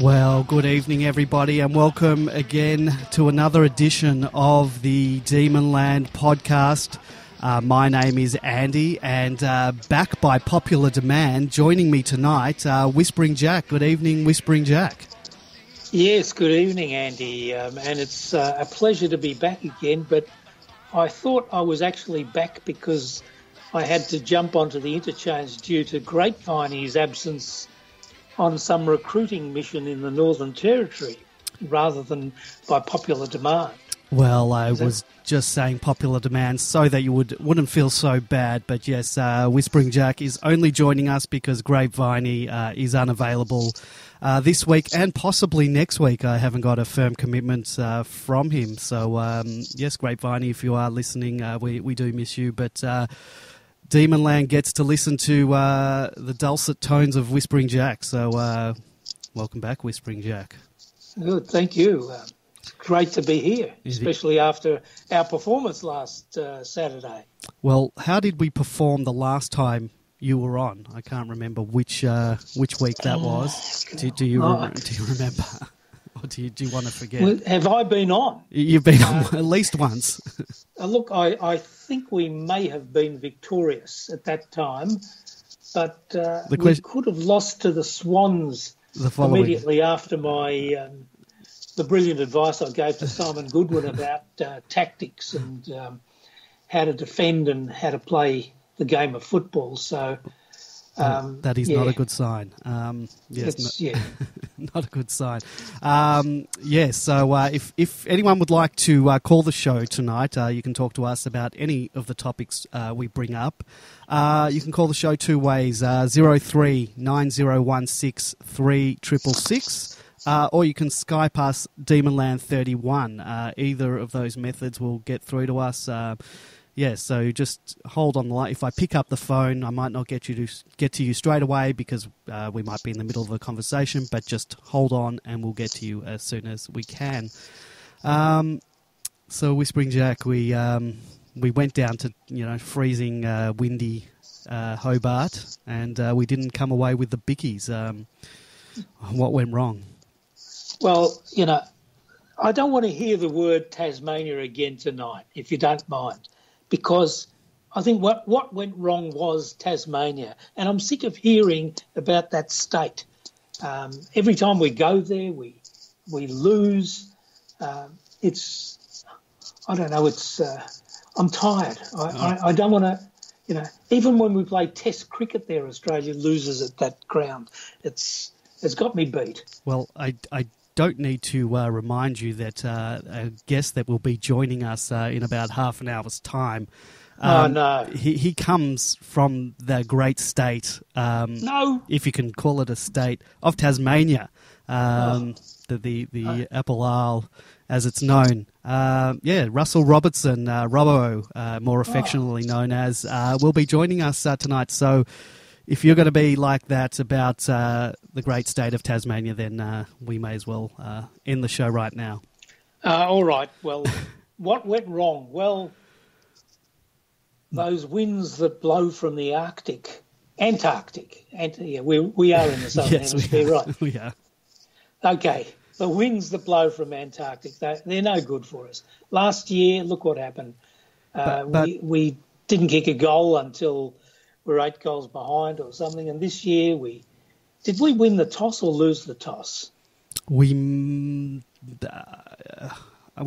Well, good evening, everybody, and welcome again to another edition of the Demonland podcast. My name is Andy, and back by popular demand, joining me tonight, Whispering Jack. Good evening, Whispering Jack. Yes, good evening, Andy, and it's a pleasure to be back again, but I thought I was actually back because I had to jump onto the interchange due to Grapevine's absence on some recruiting mission in the Northern Territory rather than by popular demand. Well, I was just saying popular demand so that you wouldn't feel so bad. But yes, Whispering Jack is only joining us because Grapevine is unavailable this week and possibly next week. I haven't got a firm commitment from him. So, yes, Grapevine, if you are listening, we do miss you. But Demonland gets to listen to the dulcet tones of Whispering Jack. So, welcome back, Whispering Jack. Good, thank you. Great to be here, especially after our performance last Saturday. Well, how did we perform the last time you were on? I can't remember which week that was. Do you remember? Or do you want to forget? Well, have I been on? You've been on at least once. Look, I think we may have been victorious at that time, but we could have lost to the Swans immediately after my... the brilliant advice I gave to Simon Goodwin about tactics and how to defend and how to play the game of football. So that is not a good sign. Yes, not a good sign. So if anyone would like to call the show tonight, you can talk to us about any of the topics we bring up. You can call the show two ways: 03 9016 3666. Or you can Skype us Demonland31. Either of those methods will get through to us. So just hold on the line. If I pick up the phone, I might not get to you straight away because we might be in the middle of a conversation, but just hold on and we'll get to you as soon as we can. So Whispering Jack, we went down to freezing, windy Hobart, and we didn't come away with the bickies. What went wrong? Well, I don't want to hear the word Tasmania again tonight, if you don't mind, because I think what went wrong was Tasmania, and I'm sick of hearing about that state. Every time we go there, we lose. I don't know. I'm tired. I don't want to. Even when we play Test cricket there, Australia loses at that ground. It's got me beat. Well, I don't need to remind you that a guest that will be joining us in about half an hour's time. No. He comes from the great state, if you can call it a state, of Tasmania, the Apple Isle, as it's known. Russell Robertson, Robbo, more affectionately known as, will be joining us tonight. So if you're going to be like that about the great state of Tasmania, then we may as well end the show right now. All right. Well, what went wrong? Well, those winds that blow from the Antarctic. We are in the southern hemisphere, right? We are. Okay. The winds that blow from Antarctic, they're no good for us. Last year, look what happened. We didn't kick a goal until we're 8 goals behind or something. And this year, did we win the toss or lose the toss? We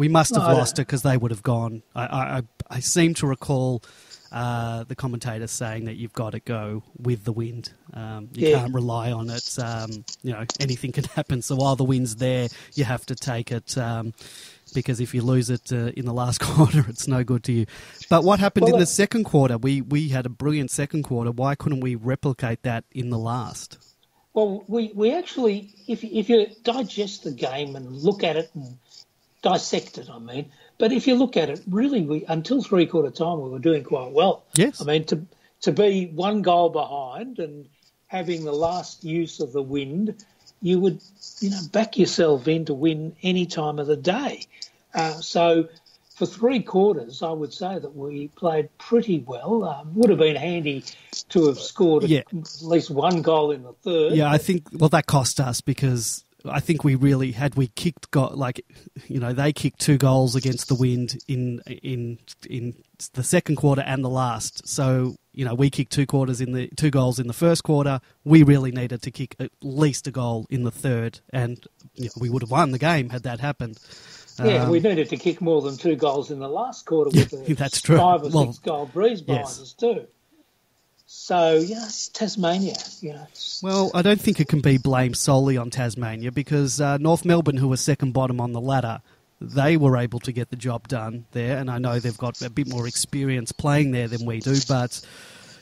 must have lost it because they would have gone. I seem to recall the commentator saying that you've got to go with the wind. You can't rely on it. Anything can happen. So while the wind's there, you have to take it. Because if you lose it in the last quarter, it's no good to you. But what happened in the second quarter? We had a brilliant second quarter. Why couldn't we replicate that in the last? Well, we actually, if you digest the game and look at it and dissect it, but if you look at it, really, until three-quarter time, we were doing quite well. Yes. To be 1 goal behind and having the last use of the wind, you would, back yourself in to win any time of the day. So for 3 quarters, I would say that we played pretty well. Would have been handy to have scored at least 1 goal in the third. Yeah, I think, that cost us because I think we really had we kicked they kicked 2 goals against the wind in the second quarter and the last. So we kicked 2 goals in the first quarter. We really needed to kick at least a goal in the third, and we would have won the game had that happened. Yeah, we needed to kick more than 2 goals in the last quarter with a that's true. 5 or 6 goal breeze behind yes. us too. So, it's Tasmania. Well, I don't think it can be blamed solely on Tasmania because North Melbourne, who were second bottom on the ladder, they were able to get the job done there. And I know they've got a bit more experience playing there than we do. But,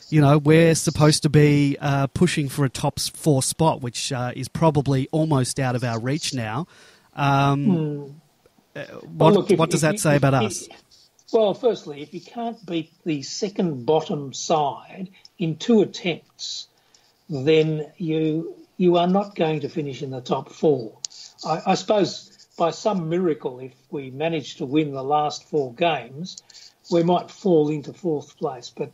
we're supposed to be pushing for a top 4 spot, which is probably almost out of our reach now. What does that say about us? Well, firstly, if you can't beat the second bottom side in 2 attempts, then you are not going to finish in the top 4. I suppose by some miracle, if we manage to win the last 4 games, we might fall into 4th place. But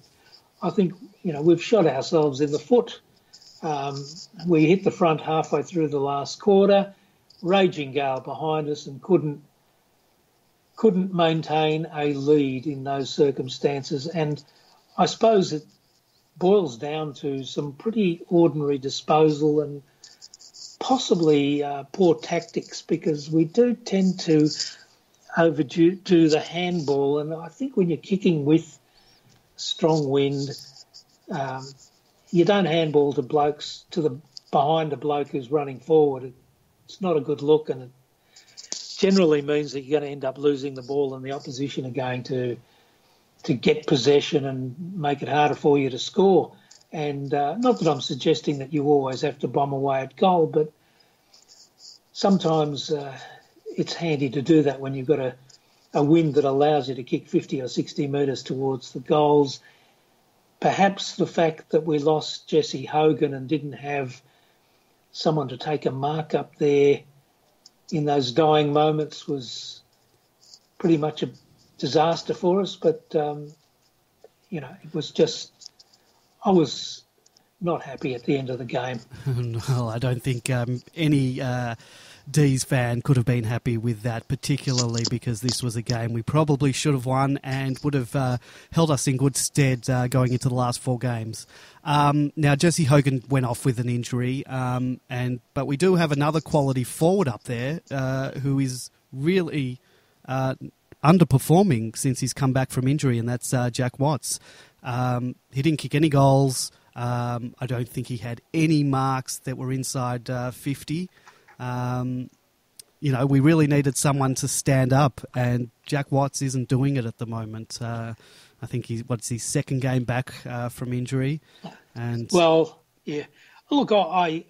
I think, we've shot ourselves in the foot. We hit the front halfway through the last quarter, raging gale behind us, and couldn't maintain a lead in those circumstances. And I suppose it boils down to some pretty ordinary disposal and possibly poor tactics, because we do tend to overdo the handball. And I think when you're kicking with strong wind, you don't handball to blokes behind a bloke who's running forward. It's not a good look, and it generally means that you're going to end up losing the ball and the opposition are going to get possession and make it harder for you to score. And not that I'm suggesting that you always have to bomb away at goal, but sometimes it's handy to do that when you've got a wind that allows you to kick 50 or 60 metres towards the goals. Perhaps the fact that we lost Jesse Hogan and didn't have someone to take a mark up there in those dying moments was pretty much a disaster for us. But, it was just, I was not happy at the end of the game. No, I don't think any Dees fan could have been happy with that, particularly because this was a game we probably should have won and would have held us in good stead going into the last 4 games. Now, Jesse Hogan went off with an injury, but we do have another quality forward up there who is really underperforming since he's come back from injury, and that's Jack Watts. He didn't kick any goals. I don't think he had any marks that were inside 50. We really needed someone to stand up, and Jack Watts isn't doing it at the moment. I think what's his second game back from injury. And well, yeah. Look, I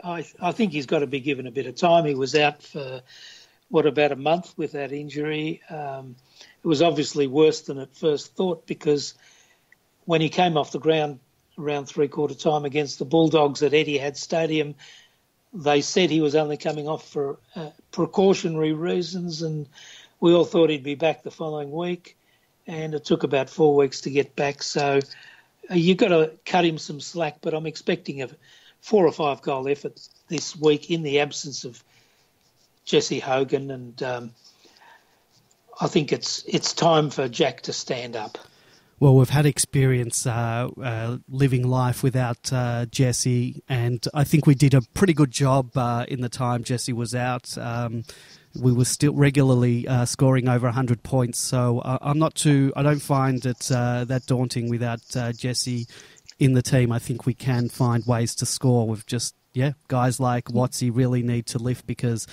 think he's got to be given a bit of time. He was out for, about a month with that injury. It was obviously worse than at first thought, because when he came off the ground around 3/4 time against the Bulldogs at Etihad Stadium, they said he was only coming off for precautionary reasons, and we all thought he'd be back the following week, and it took about 4 weeks to get back. So you've got to cut him some slack, but I'm expecting a 4 or 5 goal effort this week in the absence of Jesse Hogan, and I think it's time for Jack to stand up. Well, we've had experience living life without Jesse, and I think we did a pretty good job in the time Jesse was out. We were still regularly scoring over 100 points, so I don't find it that daunting without Jesse in the team. I think we can find ways to score with just, guys like Watsy really need to lift, because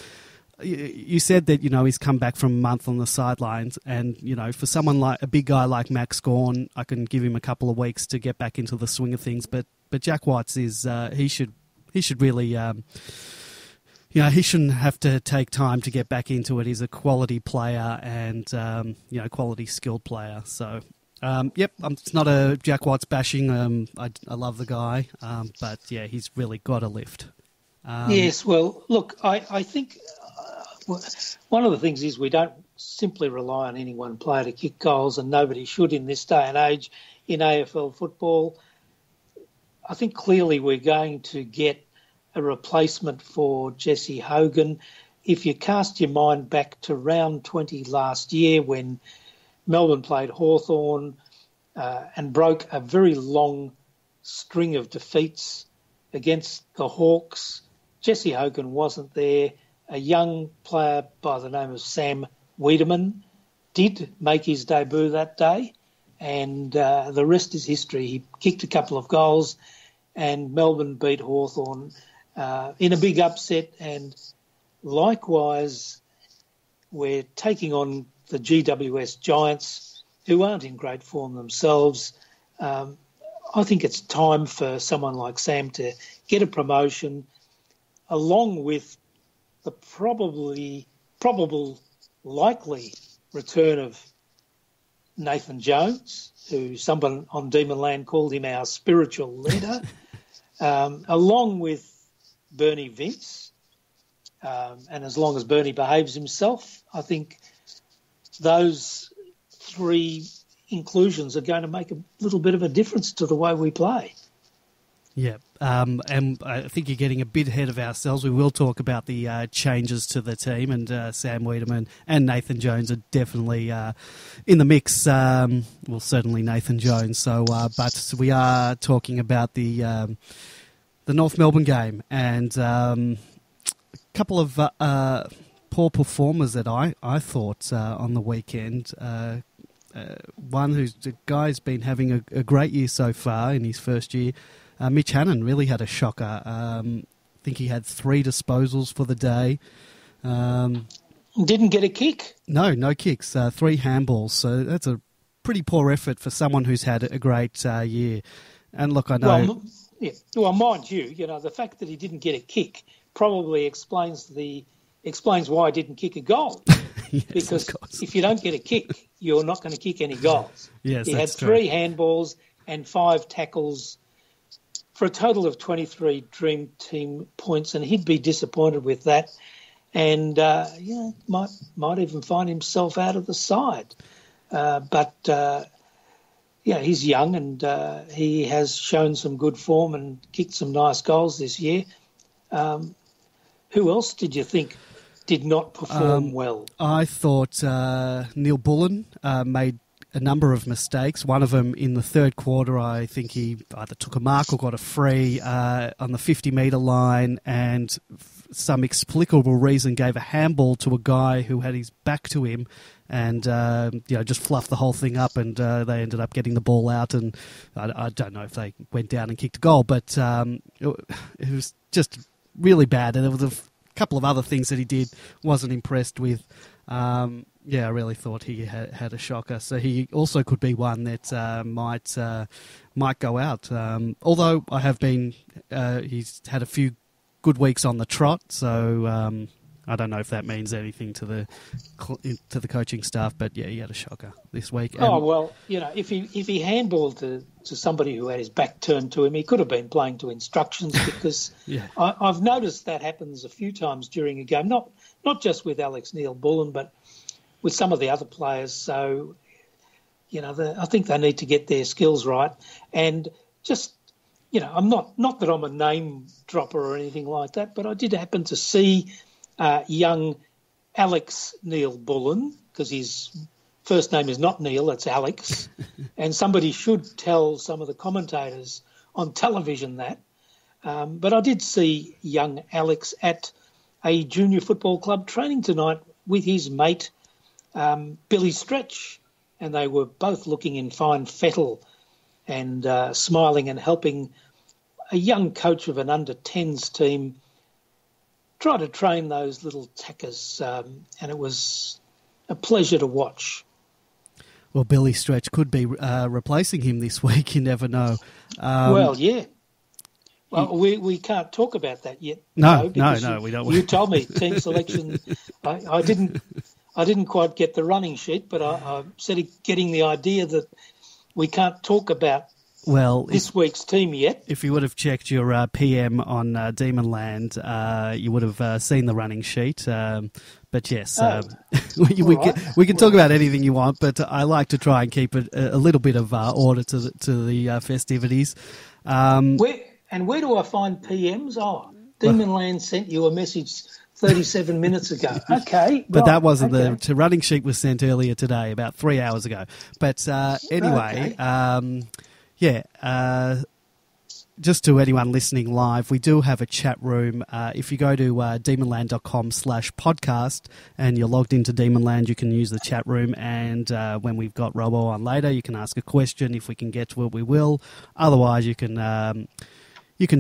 you said that, he's come back from a month on the sidelines, and, for someone like a big guy like Max Gawn, I can give him a couple of weeks to get back into the swing of things. But Jack Watts is, he should really, he shouldn't have to take time to get back into it. He's a quality player and, quality skilled player. So, it's not a Jack Watts bashing. I love the guy, but he's really got a lift. Yes, well, look, I think one of the things is we don't simply rely on any one player to kick goals, and nobody should in this day and age in AFL football. I think clearly we're going to get a replacement for Jesse Hogan. If you cast your mind back to round 20 last year when Melbourne played Hawthorn and broke a very long string of defeats against the Hawks, Jesse Hogan wasn't there. A young player by the name of Sam Wiedemann did make his debut that day, and the rest is history. He kicked a couple of goals and Melbourne beat Hawthorn in a big upset, and likewise we're taking on the GWS Giants, who aren't in great form themselves. I think it's time for someone like Sam to get a promotion, along with the probable likely return of Nathan Jones, who someone on Demon Land called him our spiritual leader, along with Bernie Vince. And as long as Bernie behaves himself, I think those three inclusions are going to make a little bit of a difference to the way we play. Yeah, and I think you're getting a bit ahead of ourselves. We will talk about the changes to the team, and Sam Wiedemann and Nathan Jones are definitely in the mix. Well, certainly Nathan Jones. So, but we are talking about the North Melbourne game, and a couple of poor performers that I thought on the weekend. The guy's been having a great year so far in his first year. Mitch Hannon really had a shocker. I think he had 3 disposals for the day. Didn't get a kick? No kicks. 3 handballs. So that's a pretty poor effort for someone who's had a great year. And look, I know... Well, mind you, the fact that he didn't get a kick probably explains why he didn't kick a goal. Yes, because if you don't get a kick, you're not going to kick any goals. Yes, he had 3 handballs and 5 tackles for a total of 23 Dream Team points, and he'd be disappointed with that. And might even find himself out of the side. But he's young, and he has shown some good form and kicked some nice goals this year. Who else did you think did not perform well? I thought Neil Bullen made a number of mistakes. One of them in the third quarter, I think he either took a mark or got a free on the 50-metre line, and some explicable reason gave a handball to a guy who had his back to him, and just fluffed the whole thing up, and they ended up getting the ball out. And I don't know if they went down and kicked a goal, but it was just really bad. And there was a couple of other things that he did wasn't impressed with. I really thought he had a shocker. So he also could be one that might go out. Although I have been, he's had a few good weeks on the trot. So I don't know if that means anything to the coaching staff. But yeah, he had a shocker this week. If he handballed to somebody who had his back turned to him, he could have been playing to instructions, because I've noticed that happens a few times during a game. Not just with Alex Neil Bullen, but with some of the other players. So, I think they need to get their skills right. And just, I'm not that I'm a name dropper or anything like that, but I did happen to see young Alex Neil Bullen, because his first name is not Neil, it's Alex. And somebody should tell some of the commentators on television that. But I did see young Alex at a junior football club training tonight with his mate, Billy Stretch, and they were both looking in fine fettle and smiling and helping a young coach of an under-10s team try to train those little tackers, and it was a pleasure to watch. Well, Billy Stretch could be replacing him this week, you never know. Well, we can't talk about that yet. No, we don't. You told me team selection. I didn't quite get the running sheet, but I'm getting the idea that we can't talk about this week's team yet. If you would have checked your PM on Demon Land, you would have seen the running sheet. But yes, we can talk about anything you want, but I like to try and keep it a little bit of order to the festivities. Where do I find PMs? Demonland sent you a message 37 minutes ago. Okay. But that wasn't the running sheet was sent earlier today, about 3 hours ago. But anyway, just to anyone listening live, we do have a chat room. If you go to demonland.com/podcast and you're logged into Demonland, you can use the chat room. And when we've got Robbo on later, you can ask a question. If we can get to it, we will. Otherwise, you can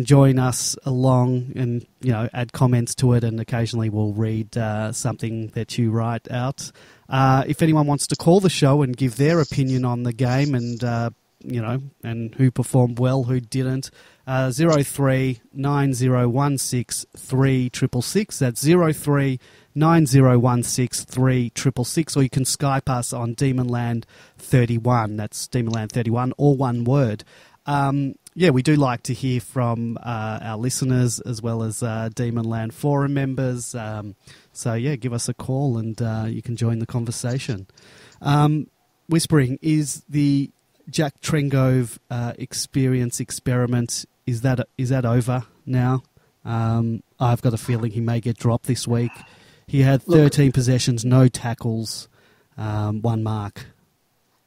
join us along and add comments to it, and occasionally we'll read something that you write out. If anyone wants to call the show and give their opinion on the game and and who performed well, who didn't, 03 9016 3666. That's 03 9016 3666, or you can Skype us on Demonland 31. That's Demonland 31, all one word. We do like to hear from our listeners as well as Demonland Forum members. Give us a call and you can join the conversation. Whispering, is the Jack Trengove experiment, is that over now? I've got a feeling he may get dropped this week. He had 13 possessions, no tackles, 1 mark.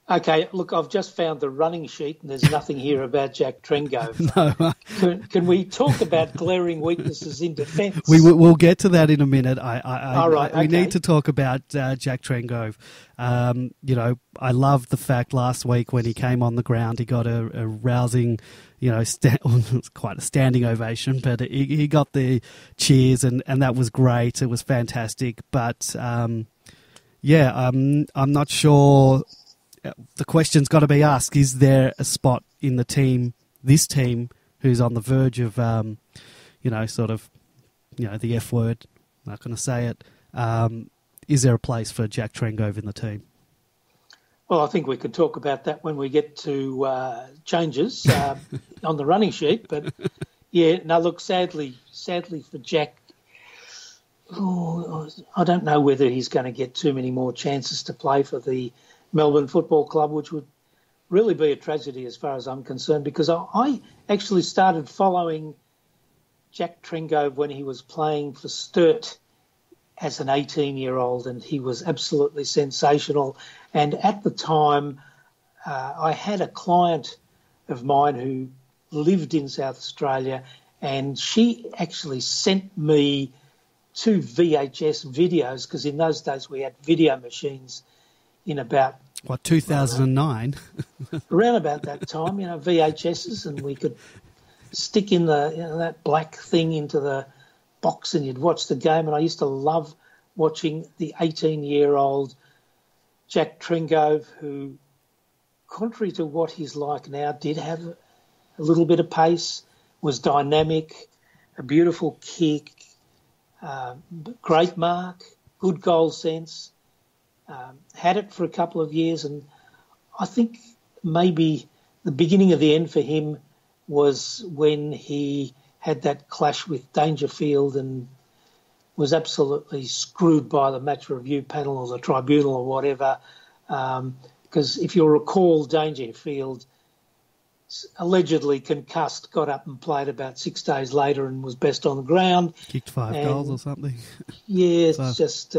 Okay, look, I've just found the running sheet and there's nothing here about Jack Trengove. No. Can we talk about glaring weaknesses in defence? We'll get to that in a minute. We need to talk about Jack Trengove. I loved the fact last week when he came on the ground, he got a rousing, quite a standing ovation, but he got the cheers and that was great. It was fantastic. But, I'm not sure. The question's got to be asked, is there a spot in the team, this team, who's on the verge of, the F word, I'm not going to say it, is there a place for Jack Trengove in the team? Well, I think we could talk about that when we get to changes on the running sheet. But, sadly for Jack, I don't know whether he's going to get too many more chances to play for the Melbourne Football Club, which would really be a tragedy as far as I'm concerned, because I actually started following Jack Trengove when he was playing for Sturt as an 18-year-old, and he was absolutely sensational. And at the time, I had a client of mine who lived in South Australia, and she actually sent me 2 VHS videos, because in those days we had video machines in about 2009? Around about that time, VHSs, and we could stick in that black thing into the box and you'd watch the game. And I used to love watching the 18-year-old Jack Trengove, who, contrary to what he's like now, did have a little bit of pace, was dynamic, a beautiful kick, great mark, good goal sense. Had it for a couple of years, and I think maybe the beginning of the end for him was when he had that clash with Dangerfield and was absolutely screwed by the match review panel or the tribunal or whatever, because if you'll recall, Dangerfield, allegedly concussed, got up and played about 6 days later and was best on the ground. Kicked 5 goals or something. Yeah, it's just...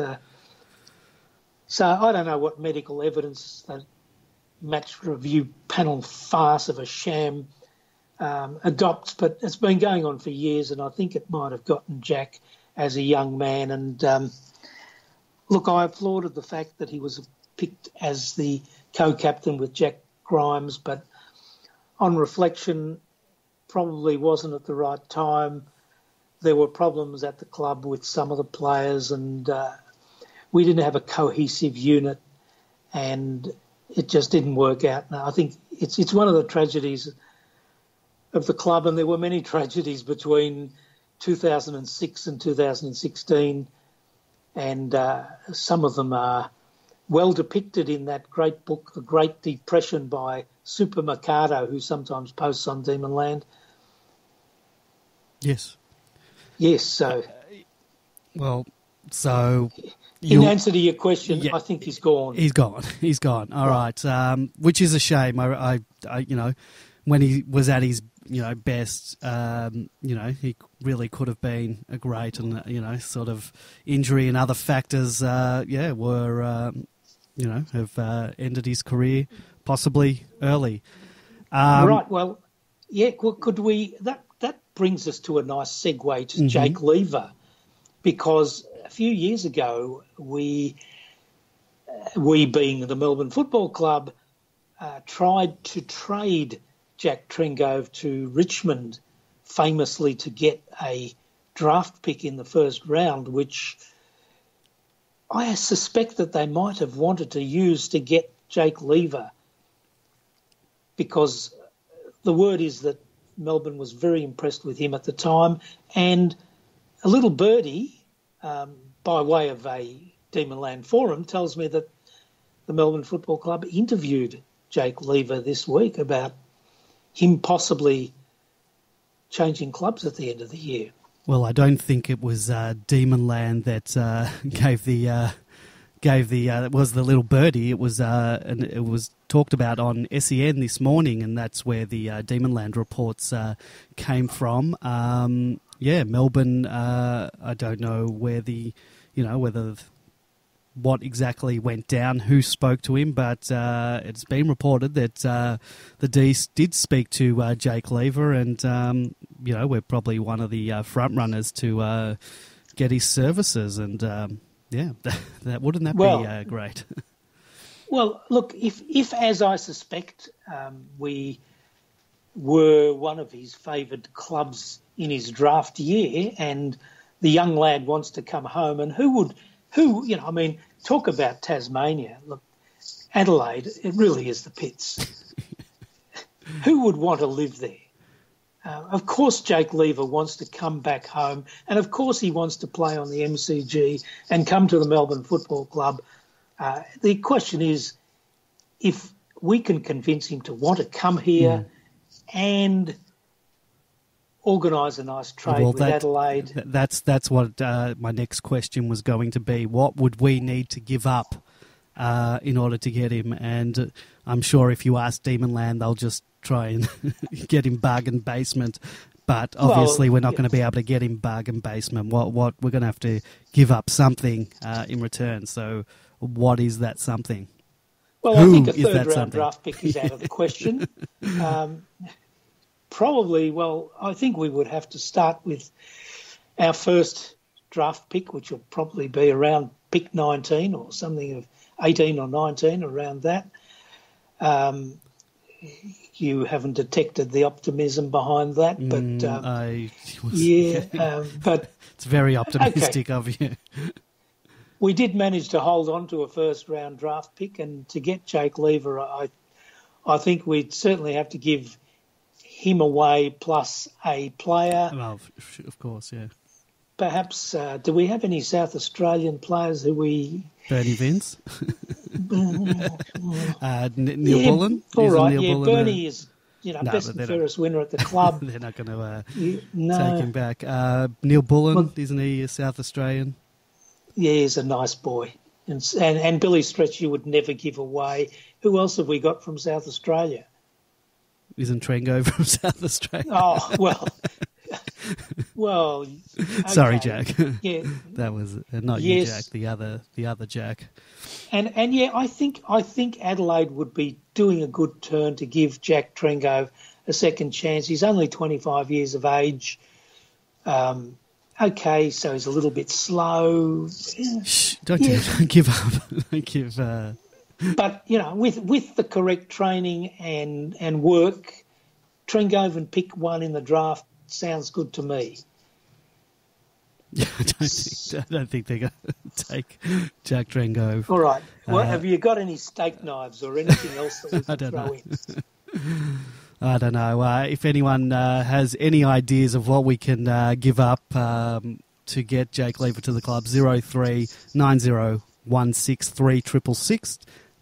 So I don't know what medical evidence that match review panel farce of a sham adopts, but it's been going on for years, and I think it might have gotten Jack as a young man. And look, I applauded the fact that he was picked as the co-captain with Jack Grimes, but on reflection, probably wasn't at the right time. There were problems at the club with some of the players, and we didn't have a cohesive unit, and it just didn't work out. Now, I think it's one of the tragedies of the club, and there were many tragedies between 2006 and 2016, and some of them are well depicted in that great book, The Great Depression, by Super Mercado, who sometimes posts on Demonland. Yes. Yes, so... In answer to your question, yeah, I think he's gone. He's gone. All right. Which is a shame. I when he was at his best. He really could have been a great, and sort of injury and other factors, were have ended his career possibly early. Right. Well, yeah. Could we? That brings us to a nice segue to Jake Lever, because a few years ago we being the Melbourne Football Club, tried to trade Jack Trengove to Richmond, famously to get a draft pick in the first round, which I suspect that they might have wanted to use to get Jake Lever, because the word is that Melbourne was very impressed with him at the time, and a little birdie, by way of a Demonland forum, tells me that the Melbourne Football Club interviewed Jake Lever this week about him possibly changing clubs at the end of the year. Well, I don't think it was Demonland that gave the was the little birdie. It was and it was talked about on SEN this morning, and that's where the Demonland reports came from. Melbourne. I don't know where whether what exactly went down, who spoke to him, but it's been reported that the Dees did speak to Jake Lever, and we're probably one of the front runners to get his services, and that wouldn't that be great? Well, look, if as I suspect, we were one of his favoured clubs in his draft year, and the young lad wants to come home, and talk about Tasmania. Look, Adelaide, it really is the pits. Who would want to live there? Of course, Jake Lever wants to come back home, and of course he wants to play on the MCG and come to the Melbourne Football Club. The question is, if we can convince him to want to come here and organise a nice trade with Adelaide. That's what my next question was going to be. What would we need to give up in order to get him? And I'm sure if you ask Demonland, they'll just try and get him bargain basement. But obviously, we're not going to be able to get him bargain basement. What we're going to have to give up something in return. So, what is that something? Well, I think a third-round draft pick is out of the question. Probably, I think we would have to start with our first draft pick, which will probably be around pick 19 or something of 18 or 19, around that. You haven't detected the optimism behind that, but but it's very optimistic of you. We did manage to hold on to a first-round draft pick, and to get Jake Lever, I think we'd certainly have to give him away plus a player. Well, of course, yeah. Perhaps, do we have any South Australian players who we... Bernie Vince? Neil Bullen? All right, Bernie is, best and fairest winner at the club. They're not going to take him back. Neil Bullen, isn't he a South Australian? Yeah, he's a nice boy. And Billy Stretch you would never give away. Who else have we got from South Australia? Isn't Trengove from South Australia? Oh, well. Okay. Sorry, Jack. Yeah, that was not you, Jack. The other Jack. And I think Adelaide would be doing a good turn to give Jack Trengove a second chance. He's only 25 years of age. Okay, so he's a little bit slow. Shh! Don't give up. Don't give. But with the correct training and work, Trengove and pick one in the draft sounds good to me. Yeah, I don't think they're going to take Jack Trengove. All right. Well, have you got any steak knives or anything else that we can throw in? I don't know. If anyone has any ideas of what we can give up to get Jake Lever to the club, 03 9016 3666.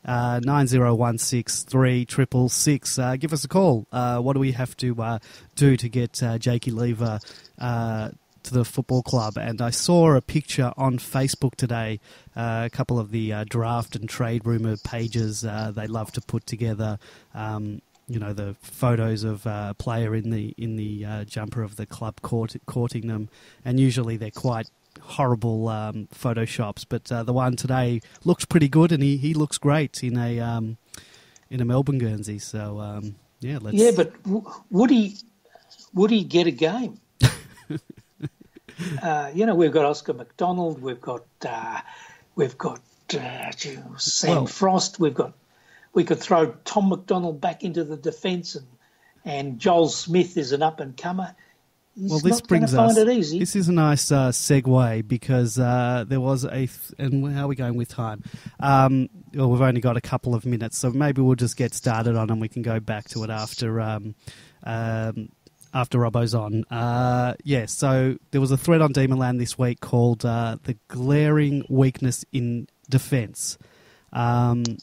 9016 3666. Give us a call. What do we have to do to get Jakey Lever to the football club? And I saw a picture on Facebook today, a couple of the draft and trade rumour pages they love to put together. the photos of a player in the jumper of the club courting them, and usually they're quite horrible photoshops. But the one today looks pretty good, and he looks great in a Melbourne Guernsey. So let's. Yeah, but would he get a game? We've got Oscar McDonald, we've got Sam Frost, we could throw Tom McDonald back into the defence, and Joel Smith is an up and comer. This brings us. This is a nice segue, because there was and how are we going with time? We've only got a couple of minutes, so maybe we'll just get started on, and we can go back to it after Robbo's on. So there was a thread on Demonland this week called "The Glaring Weakness in Defence," and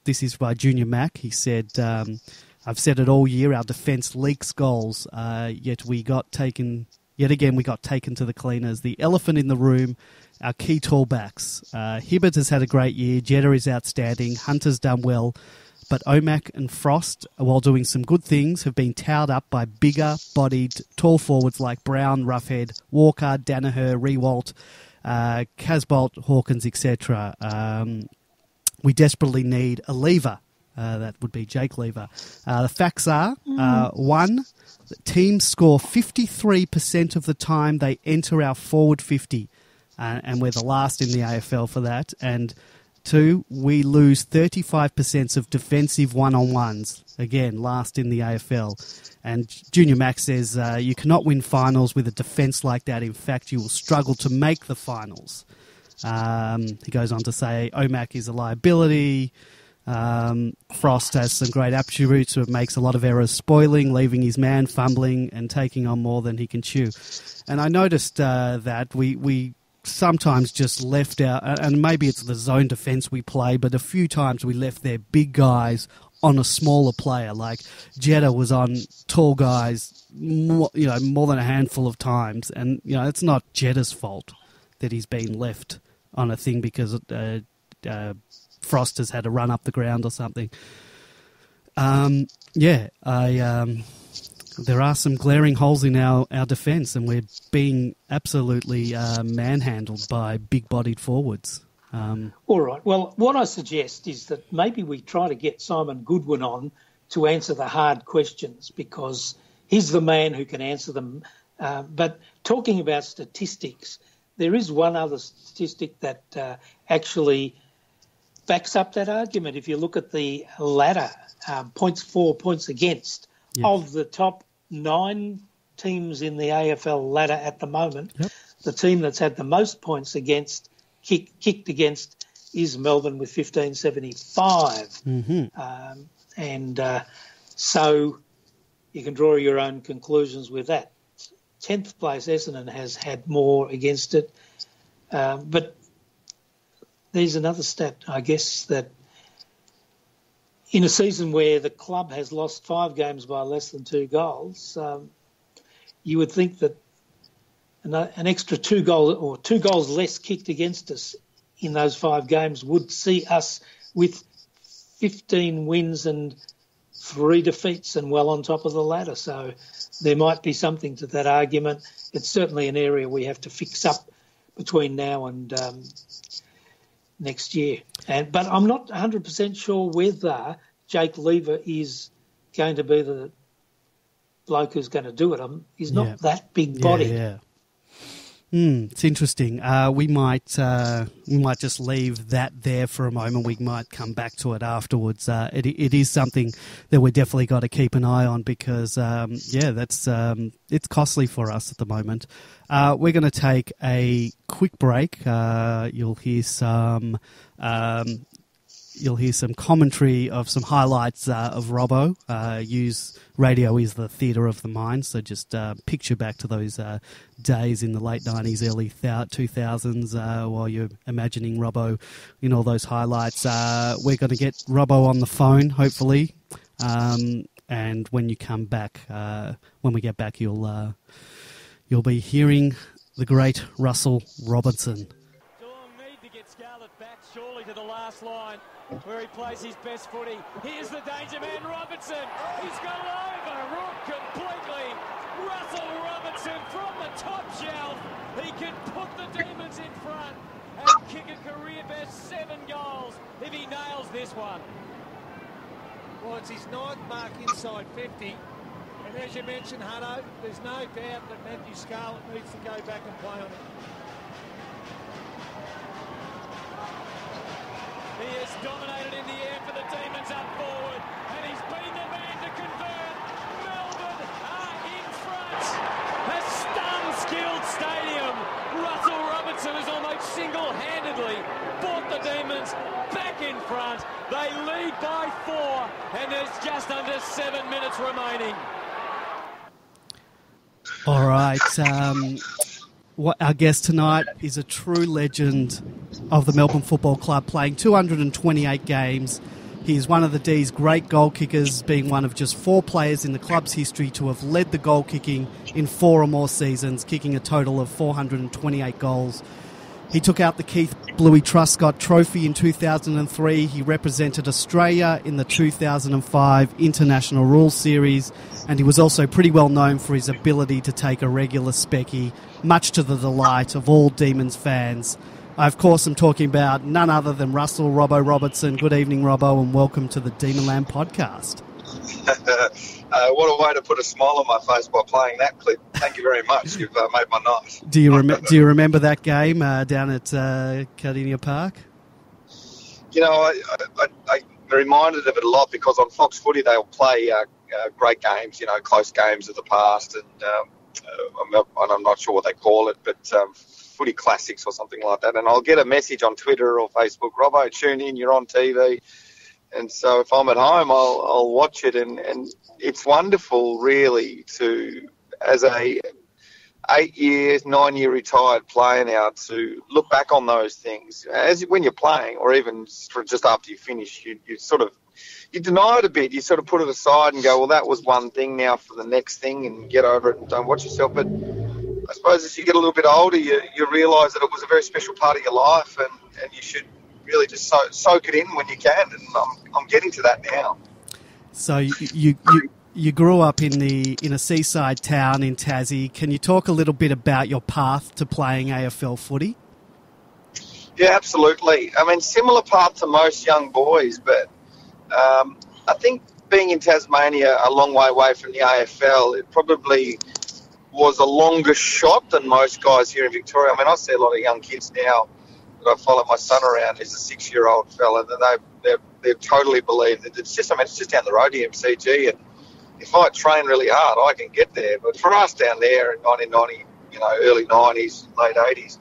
this is by Junior Mac. He said, "I've said it all year. Our defence leaks goals. Yet again, we got taken to the cleaners. The elephant in the room, our key tall backs. Hibbert has had a great year. Jetta is outstanding. Hunter's done well. But Omac and Frost, while doing some good things, have been towed up by bigger-bodied, tall forwards like Brown, Roughhead, Walker, Danaher, Rewalt, Casbolt, Hawkins, etc. We desperately need a lever." That would be Jake Lever. The facts are, one, teams score 53% of the time they enter our forward 50, and we're the last in the AFL for that. And two, we lose 35% of defensive one-on-ones. Again, last in the AFL. And Junior Max says, you cannot win finals with a defence like that. In fact, you will struggle to make the finals. He goes on to say, Omac is a liability. Frost has some great attributes, but makes a lot of errors, spoiling, leaving his man, fumbling, and taking on more than he can chew. And I noticed that we sometimes just left out, and maybe it's the zone defence we play, but a few times we left their big guys on a smaller player. Like Jetta was on tall guys, more than a handful of times, and it's not Jetta's fault that he's been left on a thing because Frost has had to run up the ground or something. There are some glaring holes in our defence, and we're being absolutely manhandled by big-bodied forwards. All right. Well, what I suggest is that maybe we try to get Simon Goodwin on to answer the hard questions, because he's the man who can answer them. But talking about statistics, there is one other statistic that actually backs up that argument. If you look at the ladder, points for, points against, of the top 9 teams in the AFL ladder at the moment, the team that's had the most points against, kicked against, is Melbourne with 1575. So you can draw your own conclusions with that. 10th place, Essendon has had more against it. But there's another stat, I guess, that in a season where the club has lost 5 games by less than 2 goals, you would think that an extra 2 goals less kicked against us in those 5 games would see us with 15 wins and 3 defeats and well on top of the ladder. So there might be something to that argument. It's certainly an area we have to fix up between now and next year. But I'm not 100% sure whether Jake Lever is going to be the bloke who's going to do it. He's not that big body. It's interesting. We might just leave that there for a moment. We might come back to it afterwards. It is something that we definitely got to keep an eye on, because that's it's costly for us at the moment. We're going to take a quick break. You'll hear some commentary of some highlights of Robbo. Radio is the theatre of the mind, so just picture back to those days in the late 90s, early 2000s, while you're imagining Robbo in all those highlights. We're going to get Robbo on the phone, hopefully, and when you come back, when we get back, you'll be hearing the great Russell Robertson. Geelong need to get Scarlett back surely to the last line. where he plays his best footy. Here's the danger man, Robertson. He's gone over Rook completely. Russell Robertson from the top shelf. He can put the Demons in front and kick a career best 7 goals if he nails this one. Well, it's his 9th mark inside 50. And as you mentioned, Hutto, there's no doubt that Matthew Scarlett needs to go back and play on it. He has dominated in the air for the Demons up forward, and he's been the man to convert. Melbourne are in front. A stun-skilled stadium. Russell Robertson has almost single-handedly brought the Demons back in front. They lead by 4, and there's just under 7 minutes remaining. All right. Our guest tonight is a true legend of the Melbourne Football Club, playing 228 games. He is one of the Dees' great goal kickers, being one of just 4 players in the club's history to have led the goal kicking in 4 or more seasons, kicking a total of 428 goals. He took out the Keith Bluey Truscott Trophy in 2003. He represented Australia in the 2005 International Rules Series, and he was also pretty well known for his ability to take a regular specky, much to the delight of all Demons fans. I, of course, am talking about none other than Russell Robbo Robertson. Good evening, Robbo, and welcome to the Demonland podcast. What a way to put a smile on my face by playing that clip. Thank you very much. You've made my night. Do you remember that game down at Cardinia Park? You know, I'm reminded of it a lot because on Fox Footy they'll play great games, you know, close games of the past, and I'm not sure what they call it, but footy classics or something like that. And I'll get a message on Twitter or Facebook, Robbo, tune in, you're on TV. And so if I'm at home, I'll watch it, and it's wonderful, really, to, as a 9-year retired player now, to look back on those things. As when you're playing, or even just after you finish, you deny it a bit. You sort of put it aside and go, well, that was one thing, now for the next thing, and get over it and don't watch yourself. But I suppose as you get a little bit older, you realise that it was a very special part of your life, and you should really just soak it in when you can, and I'm getting to that now. So you grew up in a seaside town in Tassie. Can you talk a little bit about your path to playing AFL footy? Yeah, absolutely. I mean, similar path to most young boys, but I think being in Tasmania, a long way away from the AFL, it probably was a longer shot than most guys here in Victoria. I mean, I see a lot of young kids now that I follow my son around. He's a 6-year-old fella, and they totally believe that it's just down the road to MCG, and if I train really hard, I can get there. But for us down there in 1990, early 90s, late 80s,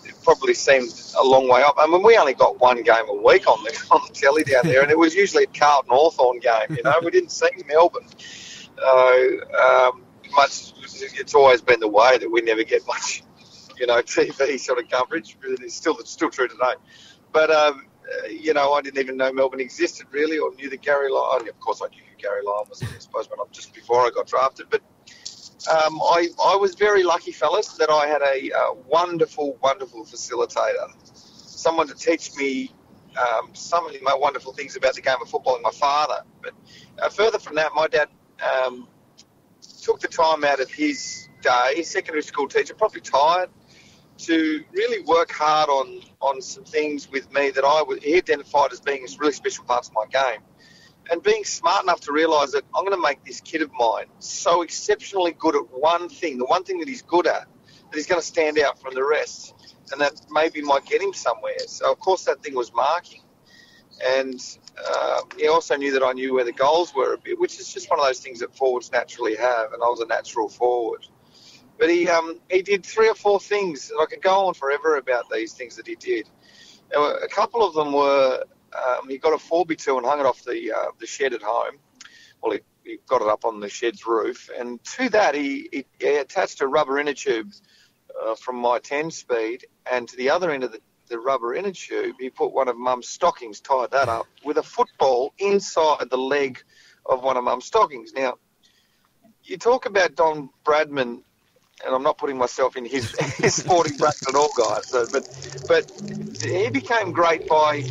it probably seemed a long way up. I mean, we only got one game a week on the telly down there, and it was usually a Carlton Hawthorn game. We didn't see Melbourne. It's always been the way that we never get much, TV sort of coverage. It's still true today. But I didn't even know Melbourne existed really, or knew that Gary Lyon. Of course, I knew who Gary Lyon was, I suppose, just before I got drafted. But I was very lucky, fellas, that I had a wonderful, wonderful facilitator, someone to teach me some of my wonderful things about the game of football, and my father. But further from that, my dad took the time out of his day, secondary school teacher, probably tired, to really work hard on some things with me that he identified as being really special parts of my game. And being smart enough to realise that I'm going to make this kid of mine so exceptionally good at one thing, the one thing that he's good at, that he's going to stand out from the rest, and that maybe might get him somewhere. So, of course, that thing was marking. And he also knew that I knew where the goals were a bit, which is just one of those things that forwards naturally have, and I was a natural forward. But he did 3 or 4 things, and I could go on forever about these things that he did. A couple of them were, he got a 4x2 and hung it off the shed at home. Well, he got it up on the shed's roof, and to that he attached a rubber inner tube from my 10-speed, and to the other end of the rubber inner tube, he put one of Mum's stockings, tied that up, with a football inside the leg of one of Mum's stockings. Now, you talk about Don Bradman, and I'm not putting myself in his sporting bracket at all, guys. So, but he became great by,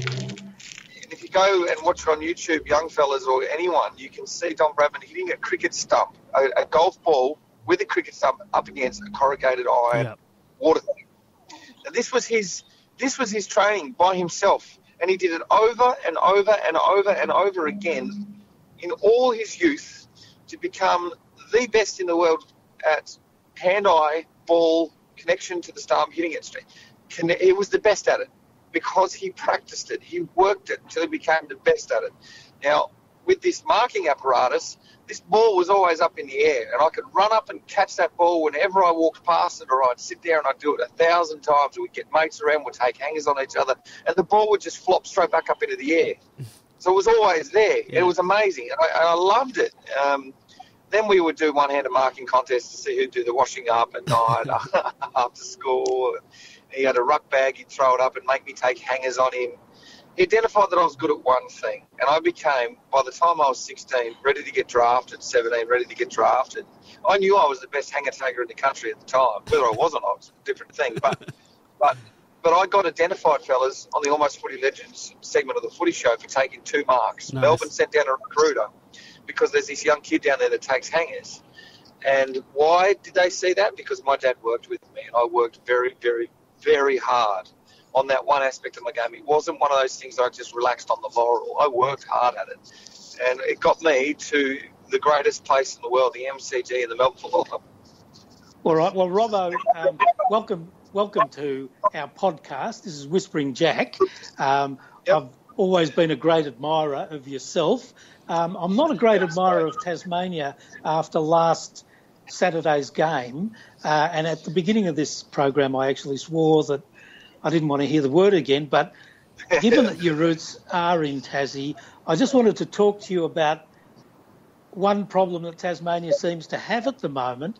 if you go and watch it on YouTube, young fellas or anyone, you can see Don Bradman hitting a cricket stump, a golf ball with a cricket stump up against a corrugated iron water thing. And this was his training by himself, and he did it over and over and over and over again in all his youth to become the best in the world at hand-eye ball connection to the stump, hitting it straight. He was the best at it because he practiced it. He worked it until he became the best at it. Now, with this marking apparatus, this ball was always up in the air, and I could run up and catch that ball whenever I walked past it, or I'd sit there and I'd do it 1,000 times. We'd get mates around, we'd take hangers on each other, and the ball would just flop straight back up into the air. So it was always there. Yeah. It was amazing, and I loved it. Then we would do one-handed marking contests to see who'd do the washing up at night after school. He had a ruck bag, he'd throw it up and make me take hangers on him. He identified that I was good at one thing, and I became, by the time I was 16, ready to get drafted, 17, ready to get drafted. I knew I was the best hanger taker in the country at the time. Whether I wasn't, I was a different thing. But I got identified, fellas, on the Almost Footy Legends segment of the Footy Show for taking 2 marks. Nice. Melbourne sent down a recruiter because there's this young kid down there that takes hangers. And why did they see that? Because my dad worked with me, and I worked very, very, very hard on that one aspect of my game. It wasn't one of those things I just relaxed on the laurel. I worked hard at it. And it got me to the greatest place in the world, the MCG and the Melbourne Football Club. All right. Well, Robbo, welcome to our podcast. This is Whispering Jack. I've always been a great admirer of yourself. I'm not a great admirer of Tasmania after last Saturday's game. And at the beginning of this program, I actually swore that I didn't want to hear the word again. But given that your roots are in Tassie, I just wanted to talk to you about one problem that Tasmania seems to have at the moment.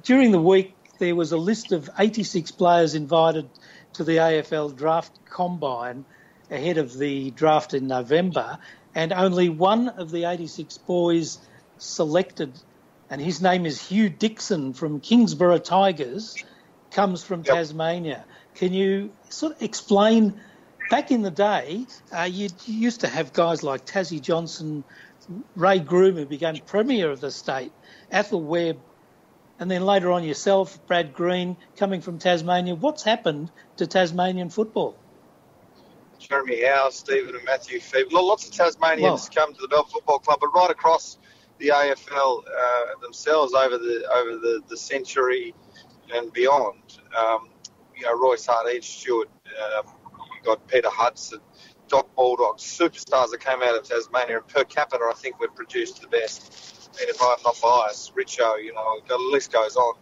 During the week, there was a list of 86 players invited to the AFL draft combine ahead of the draft in November, and only one of the 86 boys selected, and his name is Hugh Dixon from Kingsborough Tigers, comes from Tasmania. Can you sort of explain, back in the day, you used to have guys like Tassie Johnson, Ray Groom, who became Premier of the state, Athol Webb, and then later on yourself, Brad Green, coming from Tasmania. What's happened to Tasmanian football? Jeremy Howe, Stephen and Matthew Feeble. Lots of Tasmanians come to the Melbourne Football Club, but right across the AFL themselves over the century and beyond. Royce Hart, Ed Stewart, you've got Peter Hudson, Doc Baldock, superstars that came out of Tasmania, and per capita I think we've produced the best. And if I'm not biased, Richo, the list goes on.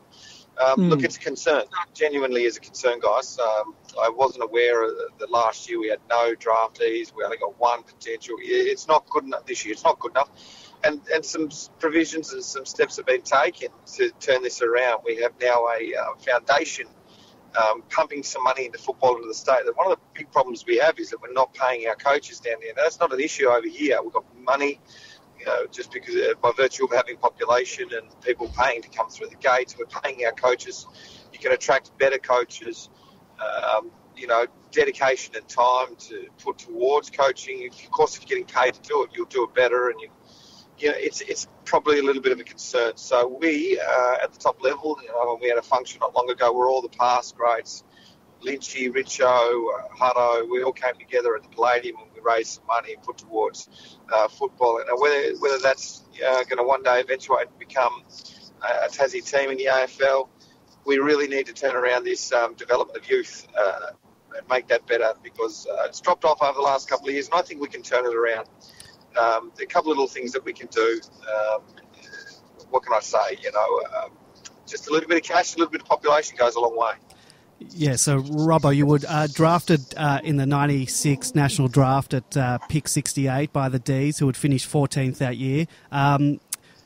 Look, it's a concern. Genuinely is a concern, guys. I wasn't aware that last year we had no draftees. We only got one potential. It's not good enough this year. It's not good enough. And some provisions and some steps have been taken to turn this around. We have now a foundation pumping some money into football into the state. One of the big problems we have is that we're not paying our coaches down there. Now, that's not an issue over here. We've got money. Just because by virtue of having population and people paying to come through the gates, we're paying our coaches. You can attract better coaches, dedication and time to put towards coaching. Of course, if you're getting paid to do it, you'll do it better. And it's probably a little bit of a concern. So we, at the top level, when we had a function not long ago, where all the past greats, Lynchy, Richo, Hutto, we all came together at the Palladium and we raised some money and put towards football. And whether that's going to one day eventuate and become a Tassie team in the AFL, we really need to turn around this development of youth and make that better, because it's dropped off over the last couple of years, and I think we can turn it around. A couple of little things that we can do. What can I say? Just a little bit of cash, a little bit of population goes a long way. Yeah, so Robbo, you were drafted in the 96 national draft at pick 68 by the Dees, who had finished 14th that year.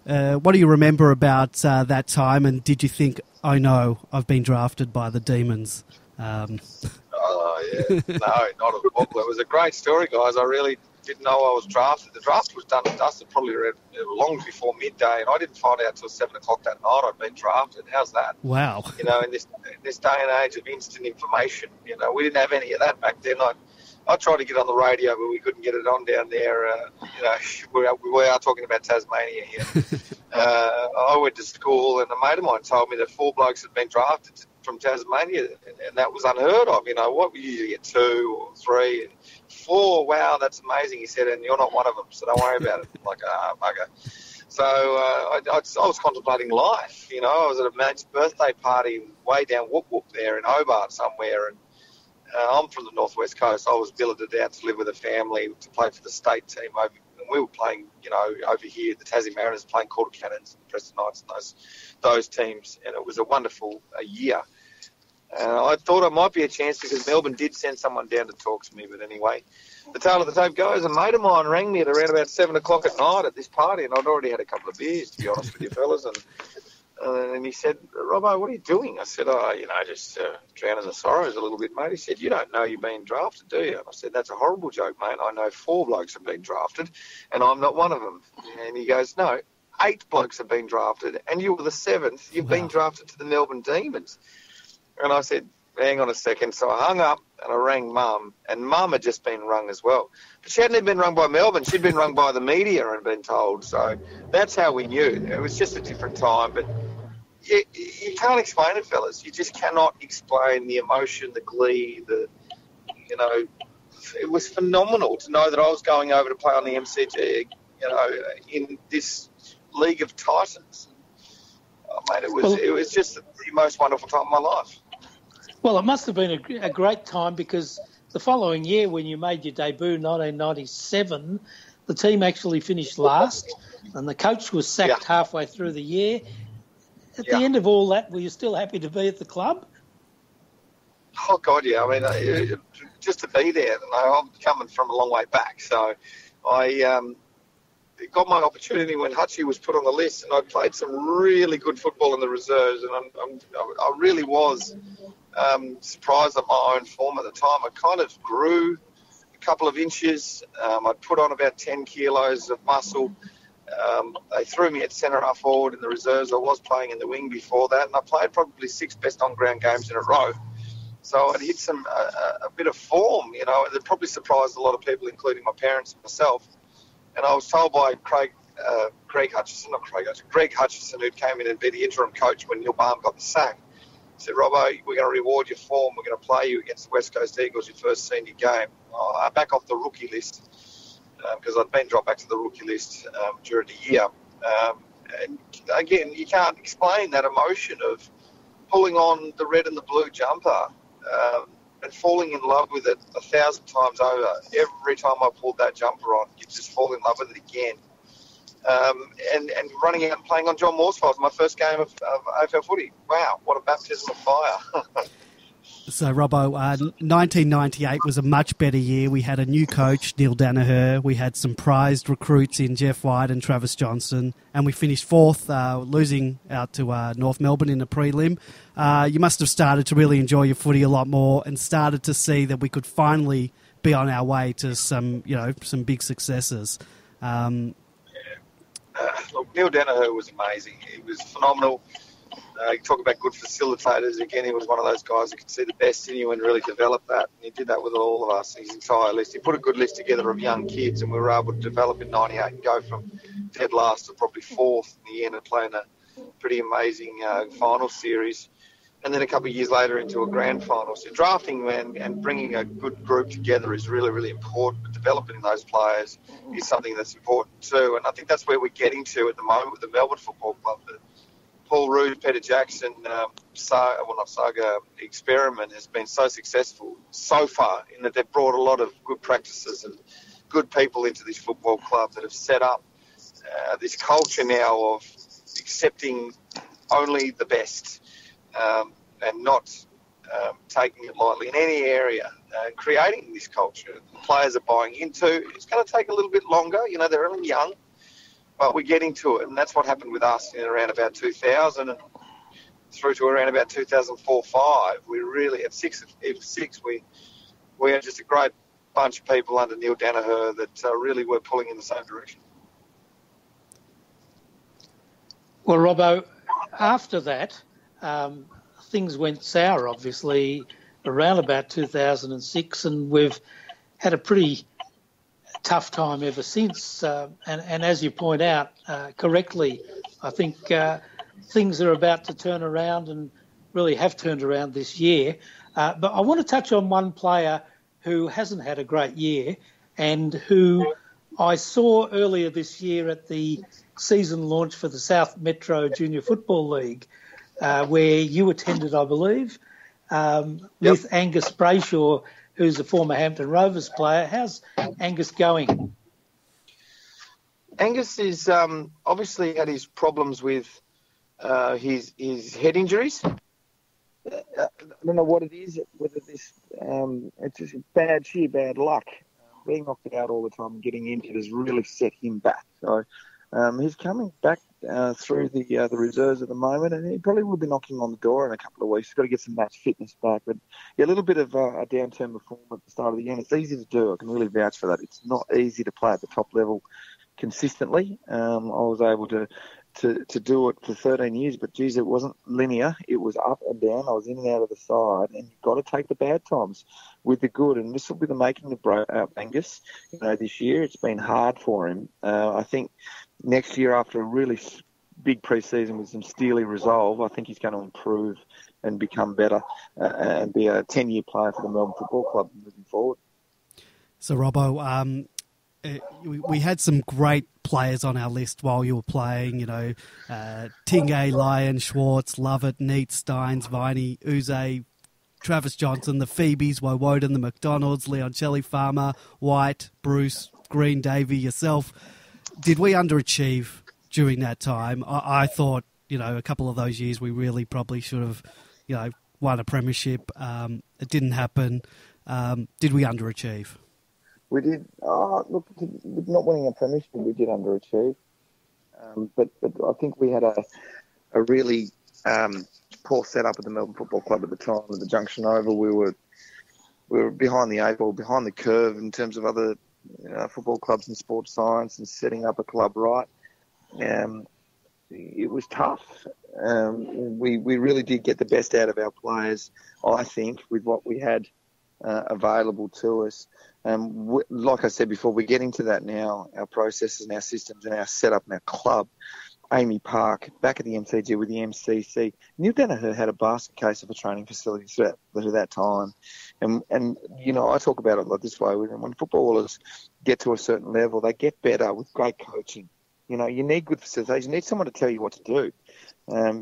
What do you remember about that time, and did you think, oh no, I've been drafted by the Demons? Oh, yeah. No, not at all. It was a great story, guys. I really didn't know I was drafted. The draft was done and dusted probably long before midday, and I didn't find out till 7 o'clock that night I'd been drafted. How's that? Wow. In this day and age of instant information, we didn't have any of that back then. I tried to get on the radio, but we couldn't get it on down there. We are talking about Tasmania here. I went to school, and a mate of mine told me that 4 blokes had been drafted from Tasmania, and that was unheard of. What we usually get 2 or 3, and 4. Wow, that's amazing. He said, and you're not one of them, so don't worry about it. I'm like, bugger. So I was contemplating life. I was at a mate's birthday party way down Whoop Whoop there in Hobart somewhere, and I'm from the northwest coast. I was billeted out to live with a family to play for the state team over, and we were playing, over here. The Tassie Mariners playing Quarter Cannons, and Preston Knights, and those teams, and it was a wonderful year. I thought it might be a chance because Melbourne did send someone down to talk to me, but anyway, the tale of the tape goes, a mate of mine rang me at around about 7 o'clock at night at this party, and I'd already had a couple of beers, to be honest with you fellas, and he said, Robbo, what are you doing? I said, just drowning the sorrows a little bit, mate. He said, you don't know you're being drafted, do you? And I said, that's a horrible joke, mate. I know 4 blokes have been drafted, and I'm not one of them. And he goes, no, 8 blokes have been drafted, and you were the 7th. You've been drafted to the Melbourne Demons. And I said, hang on a second. So I hung up and I rang Mum, and Mum had just been rung as well. But she hadn't even been rung by Melbourne. She'd been rung by the media and been told. So that's how we knew. It was just a different time. But you can't explain it, fellas. You just cannot explain the emotion, the glee, it was phenomenal to know that I was going over to play on the MCG, in this League of Titans. Oh, mate, it was just the most wonderful time of my life. Well, it must have been a great time because the following year when you made your debut, 1997, the team actually finished last and the coach was sacked halfway through the year. At the end of all that, were you still happy to be at the club? Oh, God, yeah. I mean, just to be there. I'm coming from a long way back, so I got my opportunity when Hutchie was put on the list, and I played some really good football in the reserves, and I really was surprised at my own form at the time. I kind of grew a couple of inches. I'd put on about 10 kilos of muscle. They threw me at centre-half forward in the reserves. I was playing in the wing before that, and I played probably 6 best on-ground games in a row. So I'd hit a bit of form, that probably surprised a lot of people, including my parents and myself. And I was told by Greg Hutchison, who came in and be the interim coach when Neil Baum got the sack. He said, Robbo, we're going to reward your form. We're going to play you against the West Coast Eagles, your first senior game. I back off the rookie list because I'd been dropped back to the rookie list during the year. And again, you can't explain that emotion of pulling on the red and the blue jumper and falling in love with it 1,000 times over. Every time I pulled that jumper on, you just fall in love with it again. And running out and playing on John Moore's my first game of AFL footy. Wow, what a baptism of fire. So, Robbo, 1998 was a much better year. We had a new coach, Neil Danaher. We had some prized recruits in Jeff White and Travis Johnson. And we finished 4th, losing out to North Melbourne in the prelim. You must have started to really enjoy your footy a lot more and started to see that we could finally be on our way to some big successes. Look, Neil Danaher was amazing. He was phenomenal. You talk about good facilitators. Again, he was one of those guys who could see the best in you and really develop that. And he did that with all of us, his entire list. He put a good list together of young kids, and we were able to develop in 98 and go from dead last to probably 4th in the end and playing a pretty amazing final series. And then a couple of years later into a grand final. So drafting and bringing a good group together is really, really important. But developing those players is something that's important too. And I think that's where we're getting to at the moment with the Melbourne Football Club. The Paul Rood, Peter Jackson, Saga experiment has been so successful so far in that they've brought a lot of good practices and good people into this football club that have set up this culture now of accepting only the best. And not taking it lightly in any area, creating this culture the players are buying into. It's going to take a little bit longer. They're only young, but we're getting to it. And that's what happened with us in around about 2000 and through to around about 2004-05. We really, at 6, we had just a great bunch of people under Neil Danaher that really were pulling in the same direction. Well, Robbo, after that, things went sour, obviously, around about 2006, and we've had a pretty tough time ever since. And as you point out correctly, I think things are about to turn around and really have turned around this year. But I want to touch on one player who hasn't had a great year and who I saw earlier this year at the season launch for the South Metro Junior Football League, where you attended, I believe, with Angus Brayshaw, who's a former Hampton Rovers player. How's Angus going? Angus is obviously had his problems with his head injuries. I don't know what it is, whether this it's just sheer bad luck. Being knocked out all the time and getting injured has really set him back. So he's coming back through the reserves at the moment, and he probably will be knocking on the door in a couple of weeks. He's got to get some match fitness back. But a little bit of a downturn before at the start of the year. And it's easy to do. I can really vouch for that. It's not easy to play at the top level consistently. I was able to do it for 13 years, but geez, it wasn't linear. It was up and down. I was in and out of the side, and you've got to take the bad times with the good. And this will be the making of Angus. This year it's been hard for him. I think next year, after a really big pre-season with some steely resolve, I think he's going to improve and become better and be a 10-year player for the Melbourne Football Club moving forward. So, Robbo, we had some great players on our list while you were playing, Tingay, Lyon, Schwartz, Lovett, Neat, Steins, Viney, Uze, Travis Johnson, the Phoebes, Woden, the McDonalds, Leon Shelley, Farmer, White, Bruce, Green, Davey, yourself. Did we underachieve during that time? I thought, a couple of those years we really probably should have, won a premiership. It didn't happen. Did we underachieve? We did. Look, with not winning a premiership, we did underachieve. But I think we had a really poor setup at the Melbourne Football Club at the time. At the Junction Oval, we were behind the eight ball, behind the curve in terms of other football clubs in sports science and setting up a club right. It was tough. We really did get the best out of our players, I think, with what we had available to us. Like I said before, we're getting to that now, our processes and our systems and our setup and our club. Amy Park, back at the MCG with the MCC, New Danaher had a basket case of a training facility at that time. And I talk about it like this way. When footballers get to a certain level, they get better with great coaching. You need good facilities. You need someone to tell you what to do.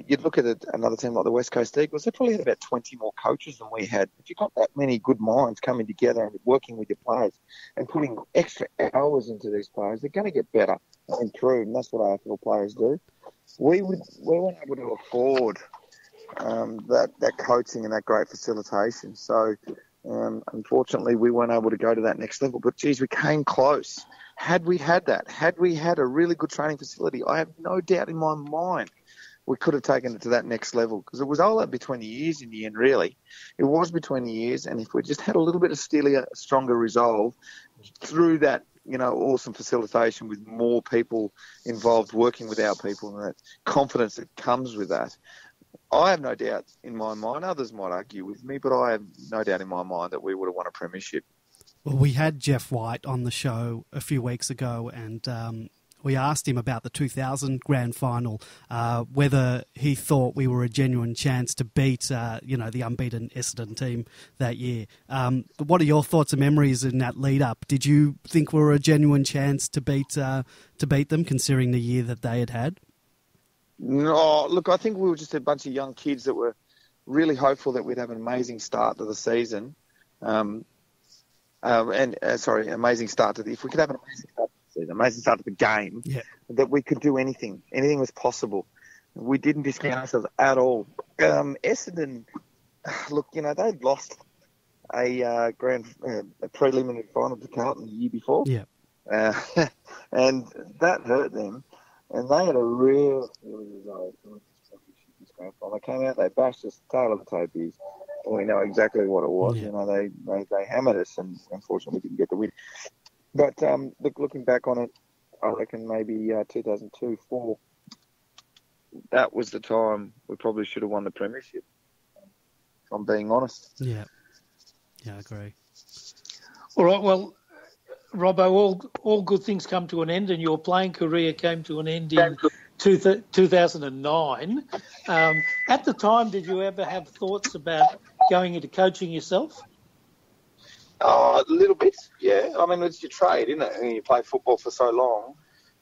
You'd look at another team like the West Coast Eagles, they probably had about 20 more coaches than we had. If you've got that many good minds coming together and working with your players and putting extra hours into these players, they're going to get better and improve, and that's what AFL players do. We weren't able to afford that coaching and that great facilitation. So, unfortunately, we weren't able to go to that next level. But, geez, we came close. Had we had that, had we had a really good training facility, I have no doubt in my mind we could have taken it to that next level, because it was all up between the years in the end, really. It was between the years, and if we just had a little bit of steelier, stronger resolve through that, awesome facilitation with more people involved working with our people and that confidence that comes with that, I have no doubt in my mind, others might argue with me, but I have no doubt in my mind that we would have won a premiership. Well, we had Jeff White on the show a few weeks ago, and we asked him about the 2000 grand final, whether he thought we were a genuine chance to beat, the unbeaten Essendon team that year. What are your thoughts and memories in that lead-up? Did you think we were a genuine chance to beat them, considering the year that they had? No, look, I think we were just a bunch of young kids that were really hopeful that we'd have an amazing start to the season. Amazing start to if we could have an amazing start to the season, amazing start to the game, that we could do anything. Anything was possible. We didn't discount ourselves at all. Essendon, look, they'd lost a preliminary final to Carlton the year before. Yeah. And that hurt them. And they had a real result. They came out, they bashed us, tail of the topies. We know exactly what it was. Yeah. They hammered us, and unfortunately we didn't get the win. But looking back on it, I reckon maybe 2002-04, that was the time we probably should have won the premiership, if I'm being honest. Yeah, I agree. All right, well, Robbo, all good things come to an end, and your playing career came to an end in 2009. At the time, did you ever have thoughts about going into coaching yourself? A little bit, yeah. I mean, it's your trade, isn't it? And you play football for so long.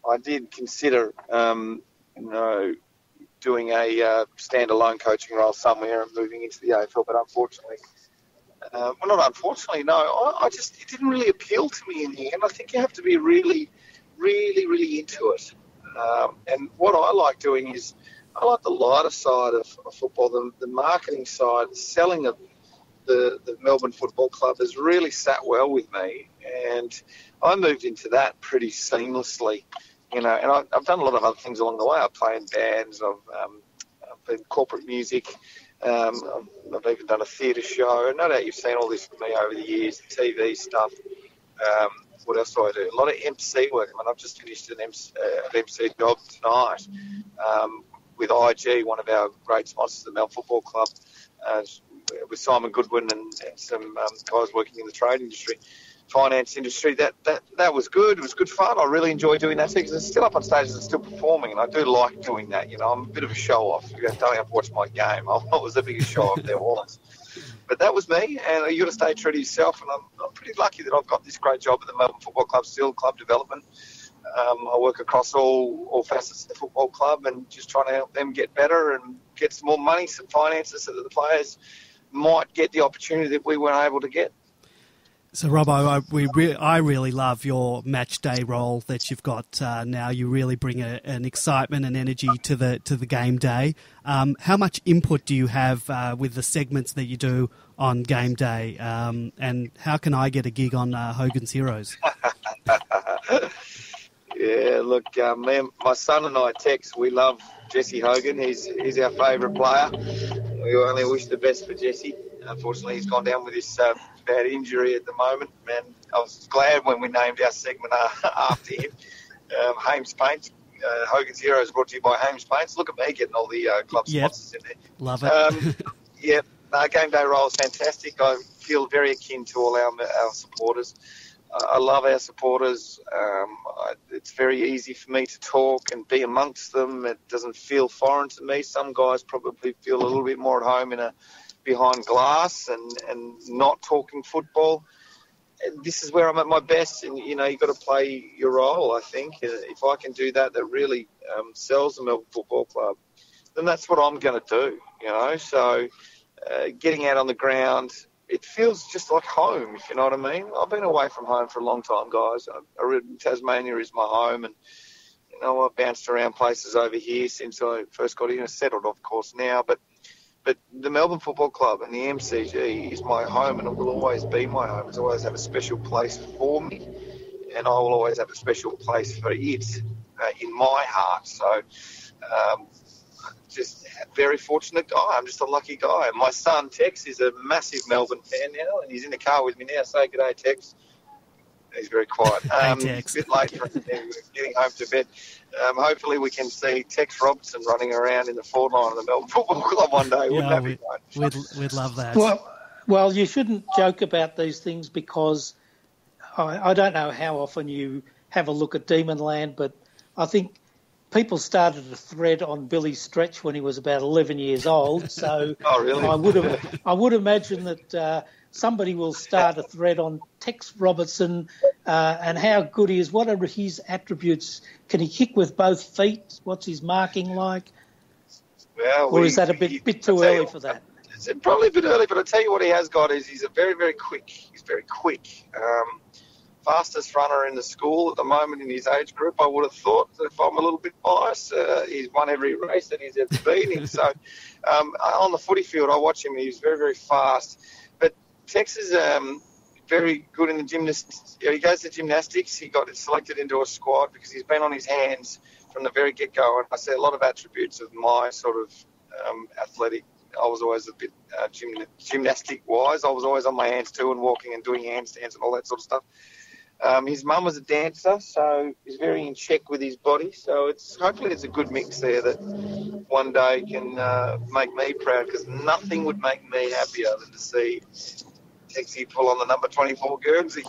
I did consider, doing a standalone coaching role somewhere and moving into the AFL, but unfortunately, it didn't really appeal to me in the end. I think you have to be really, really, really into it. And what I like doing is I like the lighter side of football, the marketing side, the selling of the Melbourne Football Club has really sat well with me, and I moved into that pretty seamlessly, and I've done a lot of other things along the way. I play in bands, I've been corporate music, I've even done a theatre show, and no doubt you've seen all this with me over the years, TV stuff. What else do I do? A lot of MC work. I mean, I've just finished an MC job tonight with IG, one of our great sponsors, the Melbourne Football Club, with Simon Goodwin and some guys working in the trade industry, finance industry. That was good. It was good fun. I really enjoy doing that because it's still up on stages and still performing, and I do like doing that. I'm a bit of a show-off. You don't have to watch my game. I was the biggest show-off there was. But that was me, and you got to stay true to yourself, and I'm pretty lucky that I've got this great job at the Melbourne Football Club still, club development. I work across all facets of the football club and just trying to help them get better and get some more money, some finances so that the players might get the opportunity that we weren't able to get. So, Robbo, I really love your match day role that you've got now. You really bring an excitement and energy to the game day. How much input do you have with the segments that you do on game day? And how can I get a gig on Hogan's Heroes? Yeah, look, my son and I, Tex, we love Jesse Hogan. He's our favourite player. We only wish the best for Jesse. Unfortunately, he's gone down with this bad injury at the moment, and I was glad when we named our segment after him. Hames Paints, Hogan's Heroes, brought to you by Hames Paints. Look at me getting all the club sponsors in there. Love it. Game day role is fantastic. I feel very akin to all our supporters. I love our supporters. It's very easy for me to talk and be amongst them. It doesn't feel foreign to me. Some guys probably feel a little bit more at home behind glass and not talking football. This is where I'm at my best, and you've got to play your role. I think if I can do that really sells the Melbourne Football Club, then that's what I'm going to do. So getting out on the ground, it feels just like home, if you know what I mean. I've been away from home for a long time, guys. Tasmania is my home, and I've bounced around places over here since I first got here. Settled, of course, now, but the Melbourne Football Club and the MCG is my home, and it will always be my home. It's always have a special place for me, and I will always have a special place for it in my heart. So, just a very fortunate guy. I'm just a lucky guy. My son, Tex, is a massive Melbourne fan now, and he's in the car with me now. Say good day, Tex. He's very quiet. Tex. A bit late for getting home to bed. Hopefully we can see Tex Robertson running around in the forward line of the Melbourne Football Club one day. Wouldn't that be great? We'd love that. Well, you shouldn't joke about these things because I don't know how often you have a look at Demonland, but I think people started a thread on Billy Stretch when he was about 11 years old. So oh, really? I would imagine that somebody will start a thread on Tex Robertson and how good he is. What are his attributes? Can he kick with both feet? What's his marking like? Well, or is that a bit too early for that? It's probably a bit early, but I'll tell you what he has got is he's very, very quick. He's very quick. Fastest runner in the school at the moment in his age group. I would have thought that if I'm a little bit biased, he's won every race that he's ever been in. So on the footy field, I watch him. He's very, very fast. But Tex is very good in the gymnastics. He goes to gymnastics. He got selected into a squad because he's been on his hands from the very get-go. And I see a lot of attributes of my sort of athletic. I was always a bit gymnastic-wise. I was always on my hands too and walking and doing handstands and all that sort of stuff. His mum was a dancer, so he's very in check with his body. So hopefully it's a good mix there that one day can make me proud, because nothing would make me happier than to see sexy pull on the number 24 Guernsey.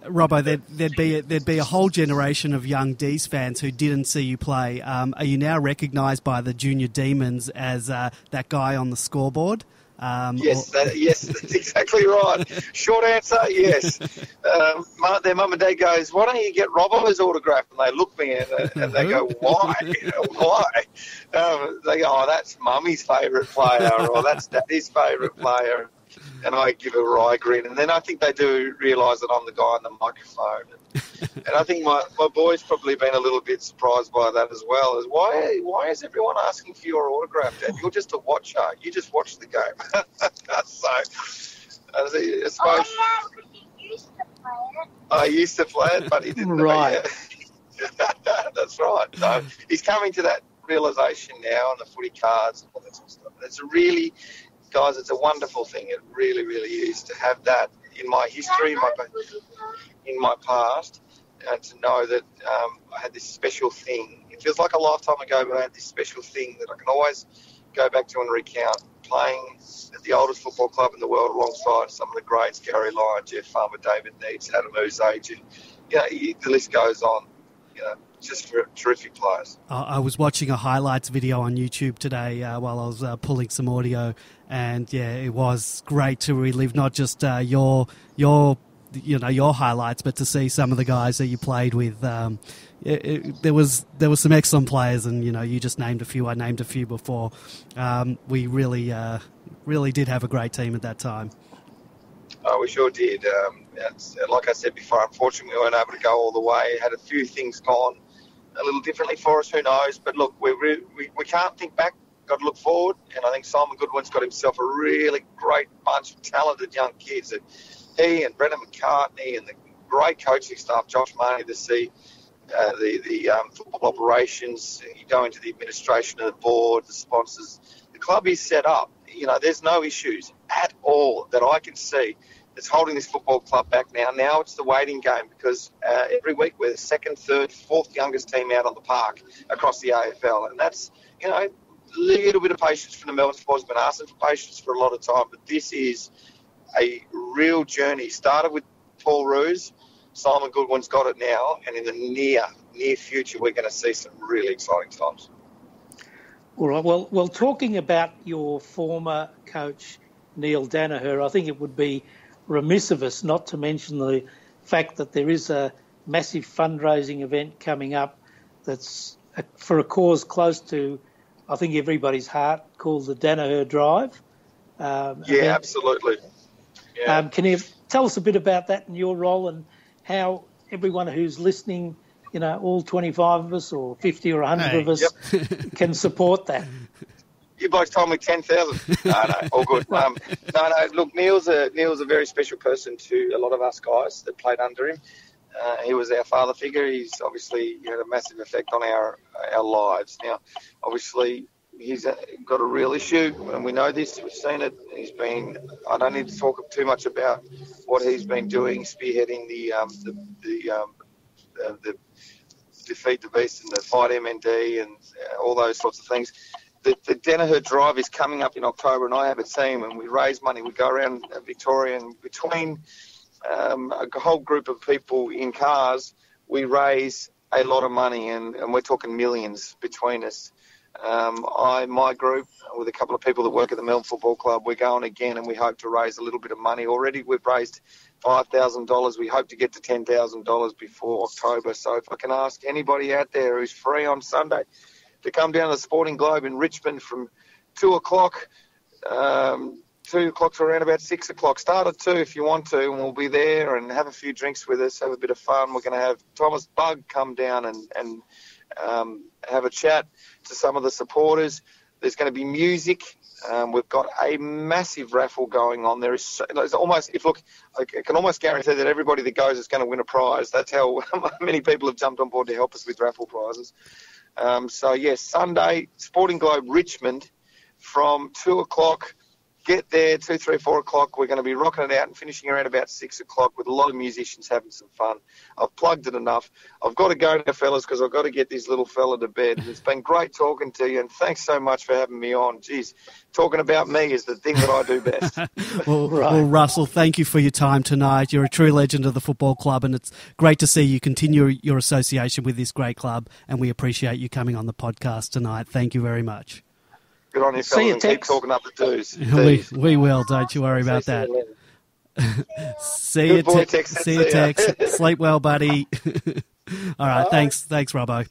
Robbo, there'd be a whole generation of young Dees fans who didn't see you play. Are you now recognised by the junior Demons as that guy on the scoreboard? Yes, that's exactly right. Short answer, yes. Their mum and dad goes, why don't you get Robbo's autograph? And they look me and they go, why? Why? They go, oh, that's Mummy's favourite player, or that's Daddy's favourite player. And I give a wry grin. And then I think they do realise that I'm the guy on the microphone. And I think my boy's probably been a little bit surprised by that as well. As why is everyone asking for your autograph, Dad? You're just a watcher. You just watch the game. So, I suppose... I used to play it, but he didn't. Right. That's right. So he's coming to that realisation now on the footy cards and all that sort of stuff. It's really... Guys, it's a wonderful thing. It really, really is to have that in my history, in my past, and to know that I had this special thing. It feels like a lifetime ago, but I had this special thing that I can always go back to and recount, playing at the oldest football club in the world alongside some of the greats, Gary Lyon, Jeff Farmer, David Neitz, Adam Usage, and the list goes on. Just terrific players. I was watching a highlights video on YouTube today while I was pulling some audio, and it was great to relive not just your highlights, but to see some of the guys that you played with. There was some excellent players, and you just named a few. I named a few before. We really did have a great team at that time. Oh, we sure did. Like I said before, unfortunately, we weren't able to go all the way. Had a few things gone a little differently for us, who knows? But look, we can't think back. Got to look forward. And I think Simon Goodwin's got himself a really great bunch of talented young kids. That he and Brendan McCartney and the great coaching staff, Josh Marnie, to see the football operations. You go into the administration of the board, the sponsors. The club is set up. There's no issues at all that I can see that's holding this football club back now. Now it's the waiting game because every week we're the second, third, fourth youngest team out on the park across the AFL. And that's, a little bit of patience from the Melbourne supporters. Been asking for patience for a lot of time, but this is a real journey. Started with Paul Roos. Simon Goodwin's got it now, and in the near future we're going to see some really exciting times. All right. Well, talking about your former coach, Neil Danaher, I think it would be remiss of us not to mention the fact that there is a massive fundraising event coming up that's for a cause close to, I think, everybody's heart, called the Danaher Drive. Absolutely. Yeah. Can you tell us a bit about that and your role and how everyone who's listening, all 25 of us or 50 or 100 of us can support that? You blokes told me 10,000. No, all good. No. Look, Neil's a very special person to a lot of us guys that played under him. He was our father figure. He's obviously had a massive effect on our lives. Now, obviously, he's got a real issue, and we know this. We've seen it. I don't need to talk too much about what he's been doing, spearheading the Defeat the Beast and the Fight MND and all those sorts of things. The Danaher Drive is coming up in October, and I have a team, and we raise money. We go around Victoria, and between a whole group of people in cars, we raise a lot of money, and we're talking millions between us. My group, with a couple of people that work at the Melbourne Football Club, we're going again, and we hope to raise a little bit of money. Already we've raised $5,000. We hope to get to $10,000 before October. So if I can ask anybody out there who's free on Sunday to come down to the Sporting Globe in Richmond from 2 o'clock, 2 o'clock to around about 6 o'clock. Start at 2 if you want to, and we'll be there and have a few drinks with us, have a bit of fun. We're going to have Thomas Bugg come down and have a chat to some of the supporters. There's going to be music. We've got a massive raffle going on. I can almost guarantee that everybody that goes is going to win a prize. That's how many people have jumped on board to help us with raffle prizes. Sunday, Sporting Globe Richmond from 2 o'clock get there 2, 3, 4 o'clock. We're going to be rocking it out and finishing around about 6 o'clock with a lot of musicians having some fun. I've plugged it enough. I've got to go now, fellas, because I've got to get this little fella to bed. It's been great talking to you, and thanks so much for having me on. Jeez, talking about me is the thing that I do best. Well, Russell, thank you for your time tonight. You're a true legend of the football club, and it's great to see you continue your association with this great club, and we appreciate you coming on the podcast tonight. Thank you very much. Good on you, fellas, and keep talking up the Dees. We will, don't you worry about that. See you, Tex. Sleep well, buddy. All right, thanks, Robbo.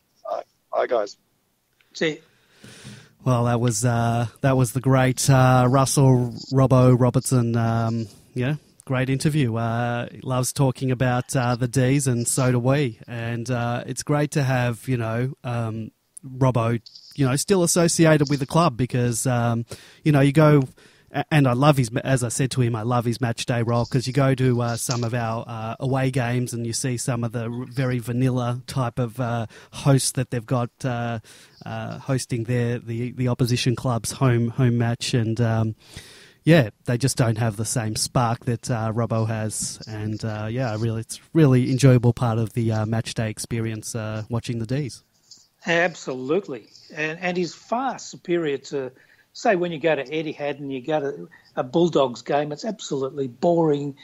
Bye, guys. See you. Well, that was the great Russell Robertson. Great interview. Loves talking about the Dees, and so do we. And it's great to have Robbo, still associated with the club because you go. And I love as I said to him, I love his match day role because you go to some of our away games and you see some of the very vanilla type of hosts that they've got hosting the opposition club's home match, and they just don't have the same spark that Robbo has, and it's really enjoyable part of the match day experience watching the Dees. Absolutely, and he's far superior to. Say when you go to Etihad and you go to a Bulldogs game, it's absolutely boring,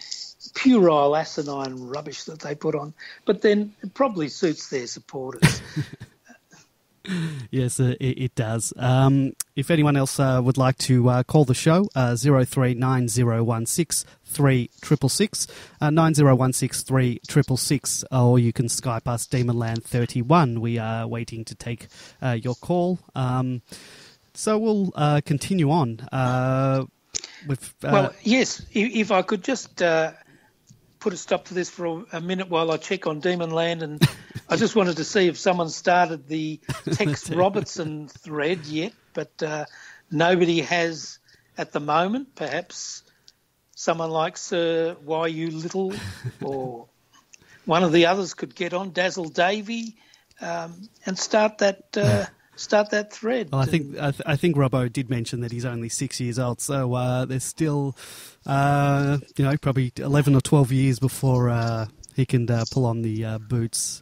puerile, asinine rubbish that they put on. But then it probably suits their supporters. Yes, it does. If anyone else would like to call the show, 039016 3666, 9016 3666, or you can Skype us Demonland31. We are waiting to take your call. So we'll continue on. Yes, if I could just put a stop to this for a minute while I check on Demonland, and I just wanted to see if someone started the Tex Robertson thread yet, but nobody has at the moment. Perhaps someone like Sir Y.U. Little or one of the others could get on, Dazzle Davey, and start that thread. Well, I think Robbo did mention that he's only 6 years old, so there's still, probably 11 or 12 years before he can pull on the boots.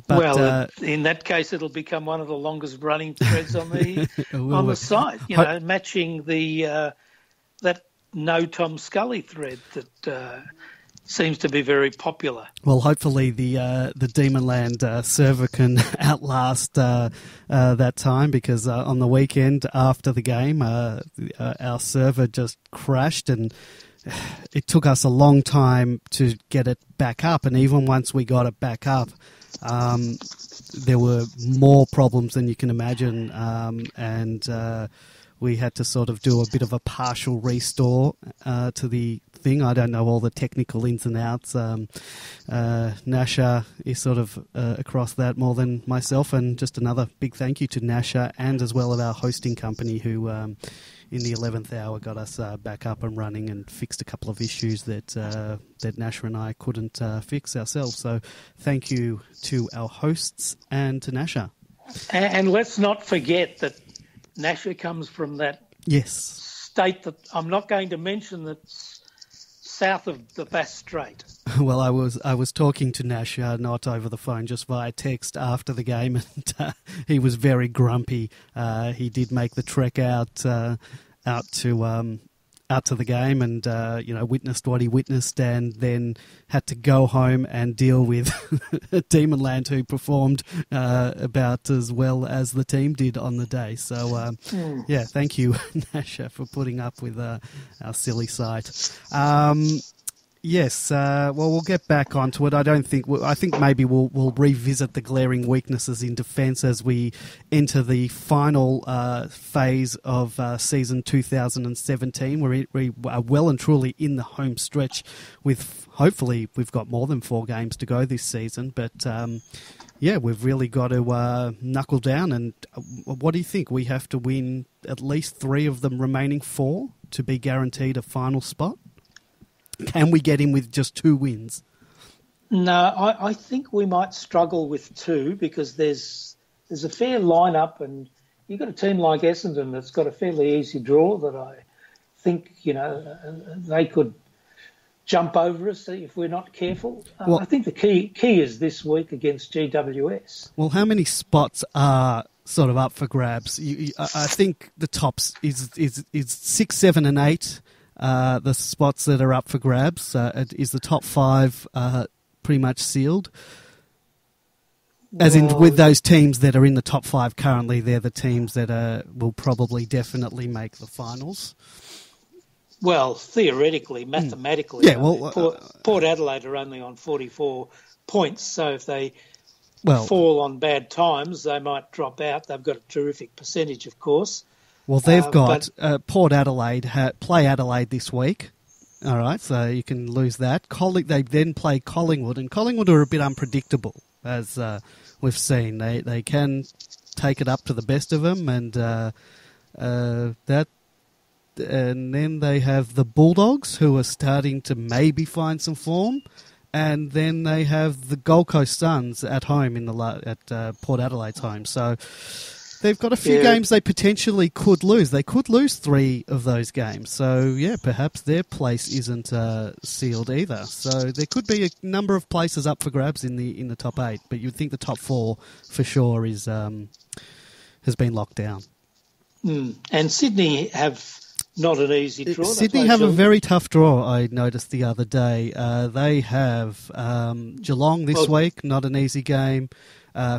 But, in that case, it'll become one of the longest running threads on the site. Matching the that No Tom Scully thread that. Seems to be very popular. Well, hopefully the Demonland server can outlast that time, because on the weekend after the game, our server just crashed, and it took us a long time to get it back up. And even once we got it back up, there were more problems than you can imagine, and we had to sort of do a bit of a partial restore to the thing. I don't know all the technical ins and outs. Nasha is sort of across that more than myself, and just another big thank you to Nasha and as well as our hosting company who in the 11th hour got us back up and running and fixed a couple of issues that Nasha and I couldn't fix ourselves. So thank you to our hosts and to Nasha. And let's not forget that Nasha comes from that state that I'm not going to mention, that's south of the Bass Strait. Well, I was talking to Nasha, not over the phone, just via text after the game, and he was very grumpy. He did make the trek out to the game, and witnessed what he witnessed, and then had to go home and deal with Demonland, who performed about as well as the team did on the day. So thank you, Nasha, for putting up with our silly site. Yes, we'll get back onto it. I think maybe we'll revisit the glaring weaknesses in defence as we enter the final phase of season 2017. We are well and truly in the home stretch, with hopefully we've got more than 4 games to go this season. But we've really got to knuckle down. And what do you think? We have to win at least 3 of the remaining 4 to be guaranteed a final spot? Can we get him with just 2 wins? No, I think we might struggle with 2, because there's a fair lineup, and you've got a team like Essendon that's got a fairly easy draw that I think, they could jump over us if we're not careful. Well, I think the key is this week against GWS. Well, how many spots are sort of up for grabs? I think the tops is 6, 7 and 8, the spots that are up for grabs. Is the top 5 pretty much sealed? As in, with those teams that are in the top 5 currently, they're the teams that will probably definitely make the finals. Well, theoretically, mathematically, yeah. Well, Port Adelaide are only on 44 points, so if they fall on bad times, they might drop out. They've got a terrific percentage, of course. Well, they've got Port Adelaide play Adelaide this week. All right, so you can lose that. They then play Collingwood, and Collingwood are a bit unpredictable, as we've seen. They can take it up to the best of them, and and then they have the Bulldogs, who are starting to maybe find some form, and then they have the Gold Coast Suns at home at Port Adelaide's home. So they've got a few games they potentially could lose. They could lose 3 of those games. So yeah, perhaps their place isn't sealed either. So there could be a number of places up for grabs in the top 8, but you'd think the top 4 for sure has been locked down. And Sydney have not an easy draw. Sydney have a very tough draw, I noticed the other day. They have Geelong this week, not an easy game.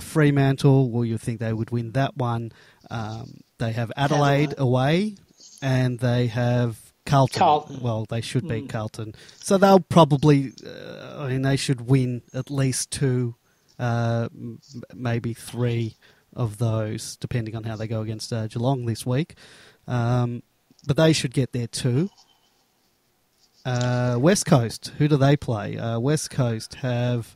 Fremantle, well, you'd think they would win that one. They have Adelaide away, and they have Carlton. Well, they should beat Carlton. So they'll probably, they should win at least 2, maybe 3 of those, depending on how they go against Geelong this week. But they should get there too. West Coast, who do they play? West Coast have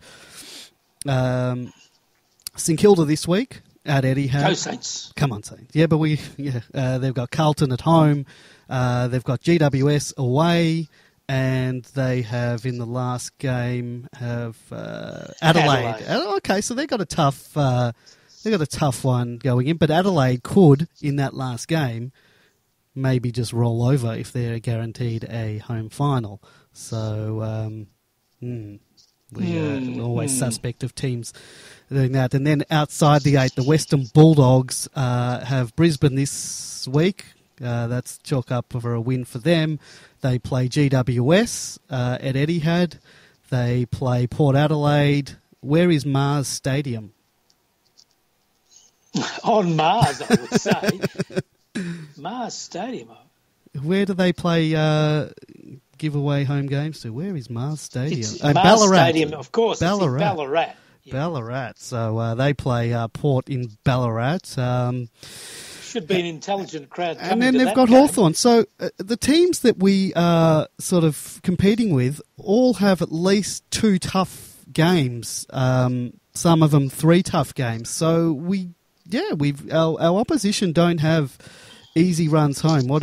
St Kilda this week at Etihad. Go Saints. Come on, Saints. Yeah, but they've got Carlton at home. They've got GWS away, and they have in the last game Adelaide. Okay, so they've got a tough one going in. But Adelaide could, in that last game, maybe just roll over if they're guaranteed a home final. So we're always suspect of teams doing that. And then outside the 8, the Western Bulldogs have Brisbane this week. That's chalk up for a win for them. They play GWS at Etihad. They play Port Adelaide. Where is Mars Stadium? On Mars, I would say. Mars Stadium. Where do they play giveaway home games to? Where is Mars Stadium? Mars Ballarat. Stadium, of course. Ballarat. It's in Ballarat. Yeah. Ballarat. So they play Port in Ballarat. Should be an intelligent crowd. And then they've got Hawthorn. So the teams that we are sort of competing with all have at least 2 tough games. Some of them 3 tough games. So our opposition don't have easy runs home. What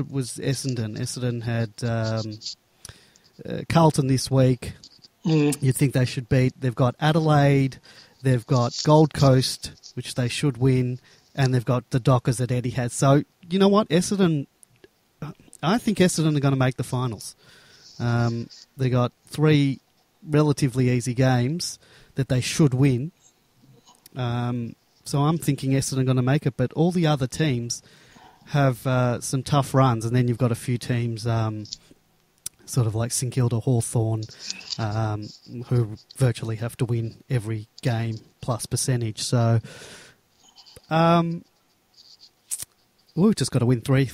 was Essendon? Essendon had Carlton this week. You'd think they should beat. They've got Adelaide. They've got Gold Coast, which they should win. And they've got the Dockers at Etihad. So, you know what? I think Essendon are going to make the finals. They got 3 relatively easy games that they should win. So I'm thinking Essendon are going to make it, but all the other teams have some tough runs, and then you've got a few teams sort of like St Kilda, Hawthorn, who virtually have to win every game plus percentage. So we've just got to win 3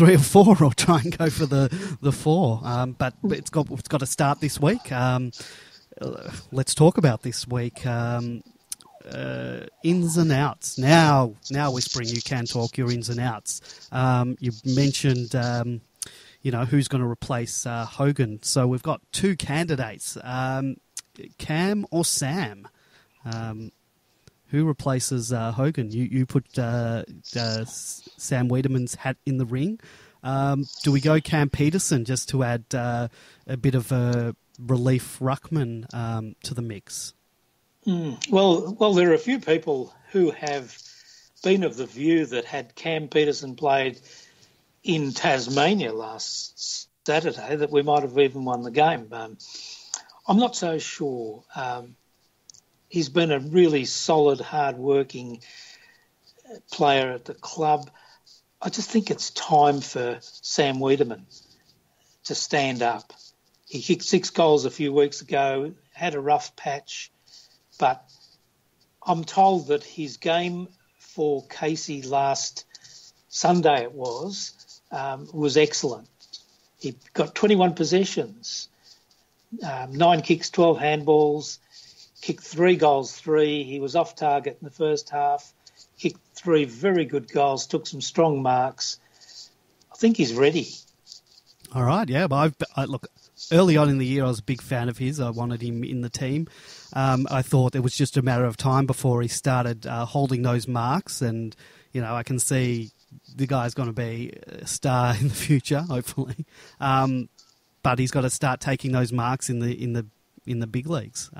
or 4, or try and go for the 4. But it's got to start this week. Let's talk about this week. Ins and outs. Now, Whispering, you can talk your ins and outs. You mentioned, who's going to replace Hogan. So we've got 2 candidates, Cam or Sam. Who replaces Hogan? You put Sam Wiedemann's hat in the ring. Do we go Cam Peterson just to add a bit of a relief ruckman to the mix? Well, there are a few people who have been of the view that had Cam Peterson played in Tasmania last Saturday that we might have even won the game. I'm not so sure. He's been a really solid, hard-working player at the club. I just think it's time for Sam Wiedemann to stand up. He kicked 6 goals a few weeks ago, had a rough patch, but I'm told that his game for Casey last Sunday it was excellent. He got 21 possessions, 9 kicks, 12 handballs, kicked 3 goals, 3. He was off target in the first half, kicked 3 very good goals, took some strong marks. I think he's ready. All right, yeah. But look, early on in the year, I was a big fan of his. I wanted him in the team. I thought it was just a matter of time before he started holding those marks, and I can see the guy's going to be a star in the future, hopefully. But he's got to start taking those marks in the big leagues.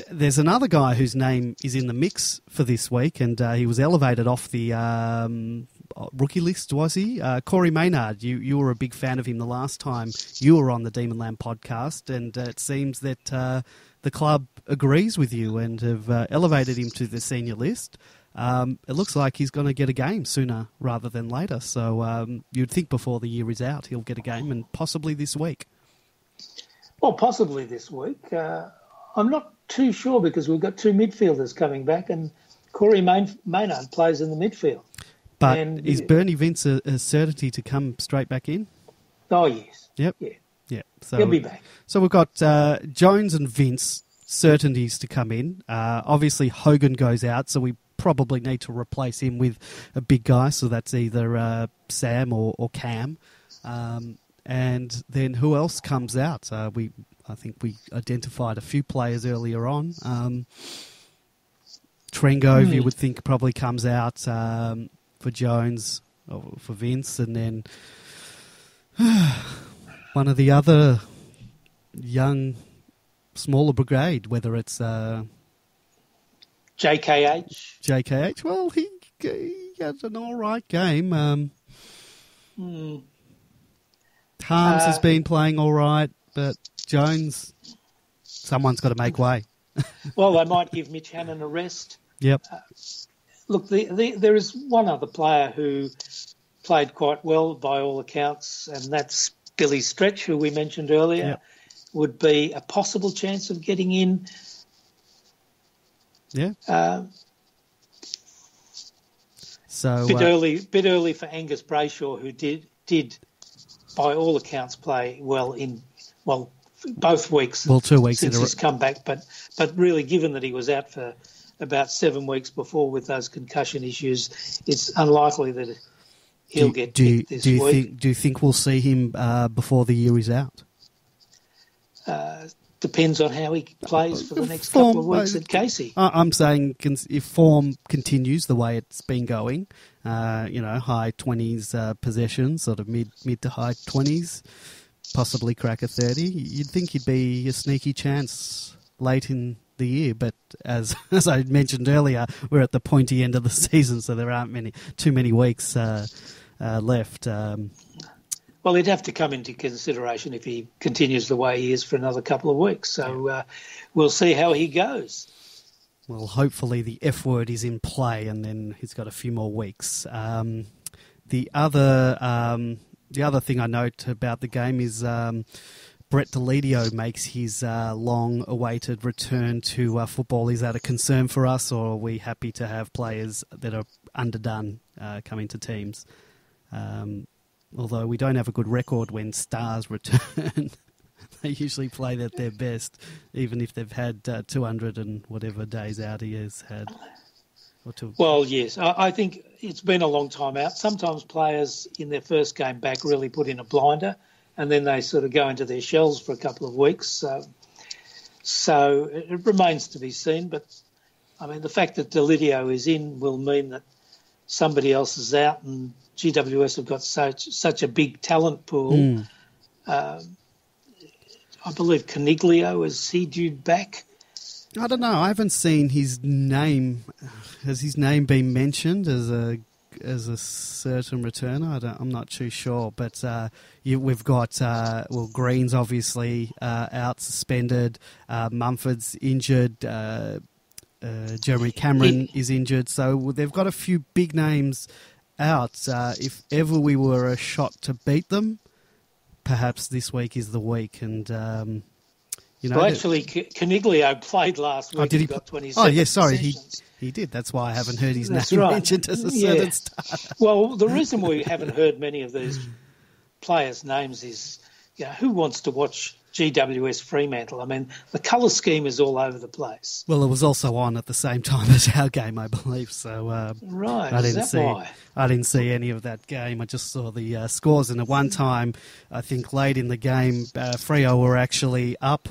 There's another guy whose name is in the mix for this week, and he was elevated off the rookie list, was he? Corey Maynard. You were a big fan of him the last time you were on the Demon Lamb podcast, and it seems that the club agrees with you and have elevated him to the senior list. It looks like he's going to get a game sooner rather than later. So you'd think before the year is out, he'll get a game, and possibly this week. Well, possibly this week. I'm not too sure because we've got 2 midfielders coming back, and Corey Maynard plays in the midfield. But is Bernie Vince a certainty to come straight back in? Oh, yes. Yep. Yeah. So, he'll be back. So we've got Jones and Vince, certainties to come in. Obviously, Hogan goes out, so we probably need to replace him with a big guy, so that's either Sam or Cam. And then who else comes out? I think we identified a few players earlier on. Trengove, you would think, probably comes out for Jones or for Vince, and then one of the other young, smaller brigade, whether it's JKH. Well, he had an all right game. Harms has been playing all right, but Jones, someone's got to make way. Well, they might give Mitch Hannon a rest. Yep. Look, there is one other player who played quite well by all accounts, and that's Billy Stretch, who we mentioned earlier. Yep. Would be a possible chance of getting in. Yeah. Bit early for Angus Brayshaw, who did by all accounts play well both weeks. Well, 2 weeks since his comeback, but really, given that he was out for about 7 weeks before with those concussion issues, it's unlikely that he'll get picked this week. Do you think we'll see him before the year is out? Depends on how he plays for the next couple of weeks at Casey. I'm saying if form continues the way it's been going, high 20s possessions, sort of mid to high 20s, possibly crack a 30, you'd think he'd be a sneaky chance late in the year. But as I mentioned earlier, we're at the pointy end of the season, so there aren't too many weeks left. Well, he'd have to come into consideration if he continues the way he is for another couple of weeks. So we'll see how he goes. Well, hopefully the F word is in play, and then he's got a few more weeks. The other thing I note about the game is Brett Deledio makes his long-awaited return to football. Is that a concern for us, or are we happy to have players that are underdone coming to teams? Although we don't have a good record when stars return. They usually play at their best, even if they've had 200 and whatever days out he has had. Well, yes. I think it's been a long time out. Sometimes players in their first game back really put in a blinder, and then they sort of go into their shells for a couple of weeks. So it remains to be seen. But, I mean, the fact that Deledio is in will mean that somebody else is out, and GWS have got such a big talent pool. I believe Caniglio, is he due back? I don't know. I haven't seen his name. Has his name been mentioned as a as a certain returner. I'm not too sure, but we've got Green's obviously out, suspended. Mumford's injured. Jeremy Cameron is injured, so they've got a few big names out. If ever we were a shot to beat them, perhaps this week is the week. And well, actually, Caniglio played last week. Did he got 27 Oh, yes, sorry, possessions. he did. That's why I haven't heard his name right. mentioned as a certain starter. Well, the reason we haven't heard many of these players' names is, who wants to watch GWS Fremantle? I mean, the colour scheme is all over the place. Well, it was also on at the same time as our game, I believe. So right, why? I didn't see any of that game. I just saw the scores. And at one time, I think late in the game, Freo were actually up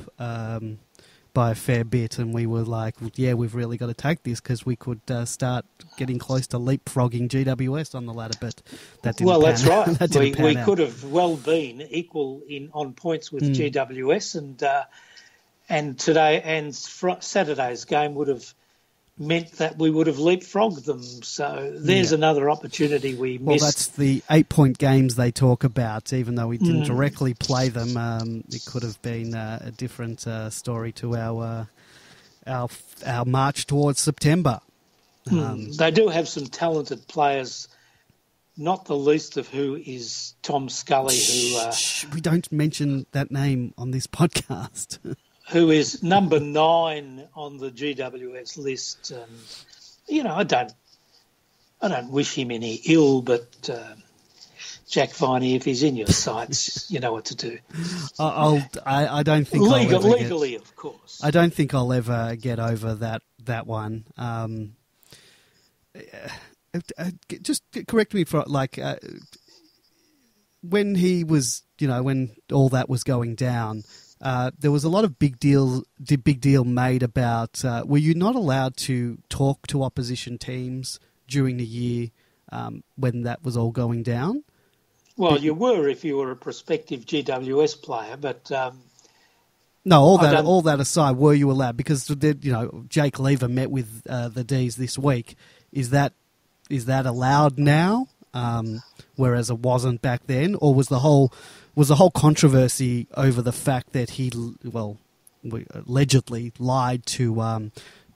by a fair bit, and we were like, yeah, we've really got to take this because we could start getting close to leapfrogging GWS on the ladder, but that didn't that's right. We out. could have well been equal on points with GWS, and today and Saturday's game would have meant that we would have leapfrogged them. So there's another opportunity we missed. Well, that's the 8-point games they talk about. Even though we didn't directly play them, it could have been a different story to our march towards September. They do have some talented players, not the least of who is Tom Scully, who we don't mention that name on this podcast. Who is number 9 on the GWS list. And, I don't wish him any ill, but Jack Viney, if he's in your sights, you know what to do. I don't think legally, of course. I don't think I'll ever get over that one. Just correct me for when he was, when all that was going down. There was a lot of big deal made about. Were you not allowed to talk to opposition teams during the year when that was all going down? Well, you were if you were a prospective GWS player, but no. All that aside, were you allowed? Because Jake Lever met with the Dees this week. Is that allowed now? Whereas it wasn't back then, or was the whole controversy over the fact that he allegedly lied to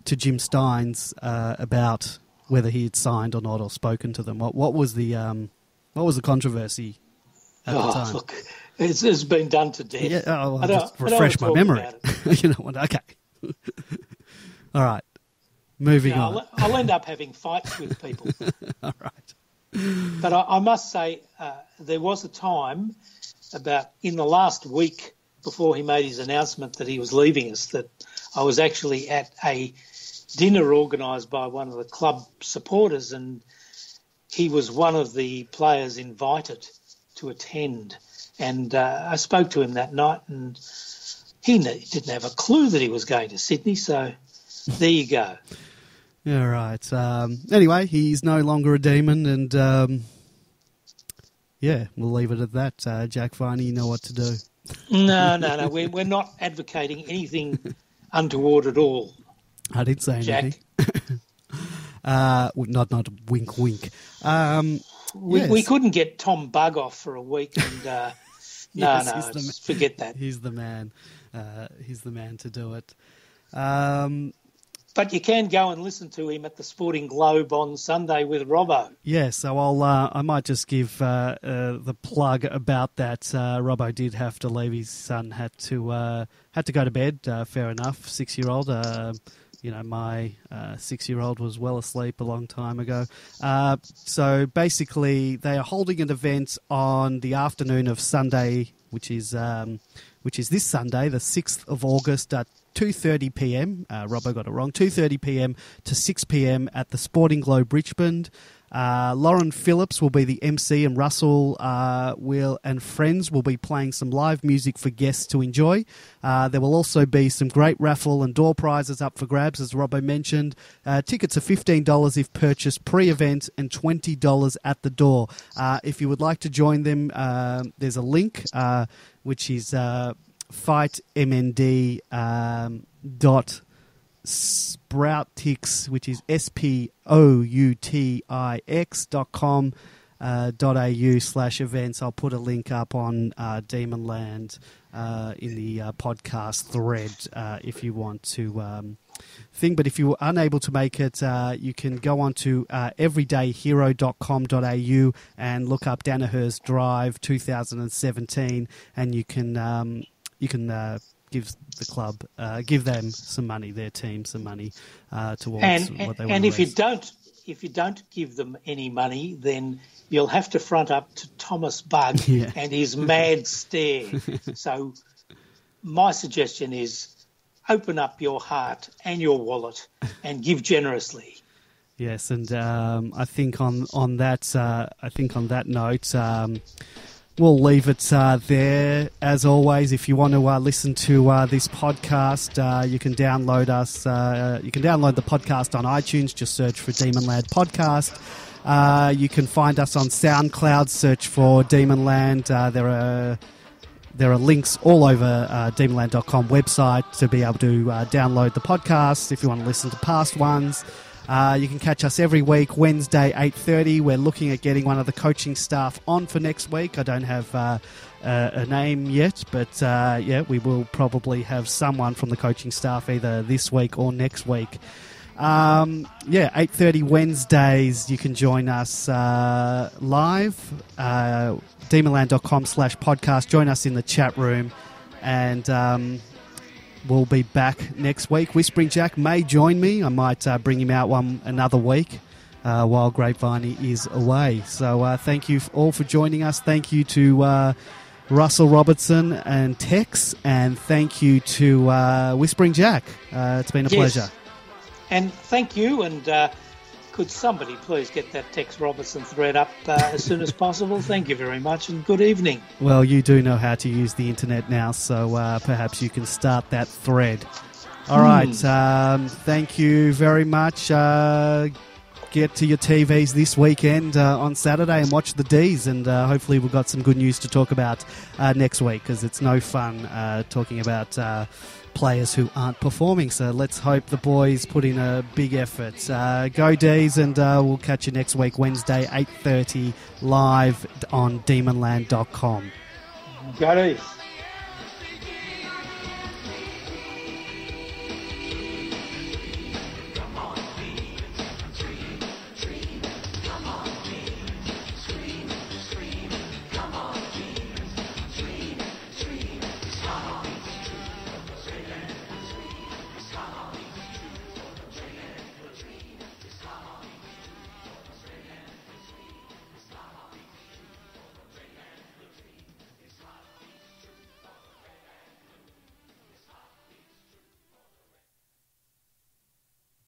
Jim Steins about whether he had signed or not or spoken to them? What was the controversy at the time? Look, it's been done to death. Yeah, I'll just refresh my memory. You know what? Okay. All right. Moving on. I'll end up having fights with people. All right. But I must say, there was a time about in the last week before he made his announcement that he was leaving us that I was actually at a dinner organised by one of the club supporters, and he was one of the players invited to attend. And I spoke to him that night, and he didn't have a clue that he was going to Sydney, so there you go. All right. Anyway, he's no longer a demon, and we'll leave it at that. Jack Viney, you know what to do. No. We're not advocating anything untoward at all. I didn't say anything. Jack. Not wink, wink. We couldn't get Tom Bug off for a week, and forget that. He's the man. He's the man to do it. But you can go and listen to him at the Sporting Globe on Sunday with Robbo. Yeah, so I might just give the plug about that. Robbo did have to leave. His son had to go to bed. Fair enough. 6-year-old. My 6-year-old was well asleep a long time ago. So basically, they are holding an event on the afternoon of Sunday, which is this Sunday, the 6th of August at 2:30 p.m. Robbo got it wrong. 2:30 p.m. to 6 p.m. at the Sporting Globe Richmond. Lauren Phillips will be the MC, and Russell and friends will be playing some live music for guests to enjoy. There will also be some great raffle and door prizes up for grabs, as Robbo mentioned. Tickets are $15 if purchased pre-event and $20 at the door. If you would like to join them, there's a link, which is fightmnd.spreaker.com. Sproutix, which is spoutix.com.au/events. I'll put a link up on Demonland in the podcast thread if you want to thing. But if you're unable to make it, you can go on to everydayhero.com.au and look up Danaher's Drive 2017, and you can give the club, give them some money, their team some money towards what they want to raise. And if you don't give them any money, then you'll have to front up to Thomas Bugg and his mad stare. So my suggestion is open up your heart and your wallet and give generously. Yes, and I think on that note, we'll leave it there. As always, if you want to listen to this podcast, you can download us. You can download the podcast on iTunes. Just search for Demonland Podcast. You can find us on SoundCloud. Search for Demonland. There are links all over demonland.com website to be able to download the podcast if you want to listen to past ones. You can catch us every week, Wednesday, 8:30. We're looking at getting one of the coaching staff on for next week. I don't have a name yet, but we will probably have someone from the coaching staff either this week or next week. 8:30 Wednesdays. You can join us live, demonland.com/podcast. Join us in the chat room, and we'll be back next week. Whispering Jack may join me. I might bring him out another week while Grapevine is away. So thank you all for joining us. Thank you to Russell Robertson and Tex, and thank you to Whispering Jack. It's been a pleasure. And thank you, and could somebody please get that Tex Robertson thread up as soon as possible? Thank you very much, and good evening. Well, you do know how to use the internet now, so perhaps you can start that thread. All right, thank you very much. Get to your TVs this weekend on Saturday and watch the Dees, and hopefully we've got some good news to talk about next week, because it's no fun talking about players who aren't performing. So let's hope the boys put in a big effort. Go Dees, and we'll catch you next week, Wednesday, 8:30, live on demonland.com. Go Dees.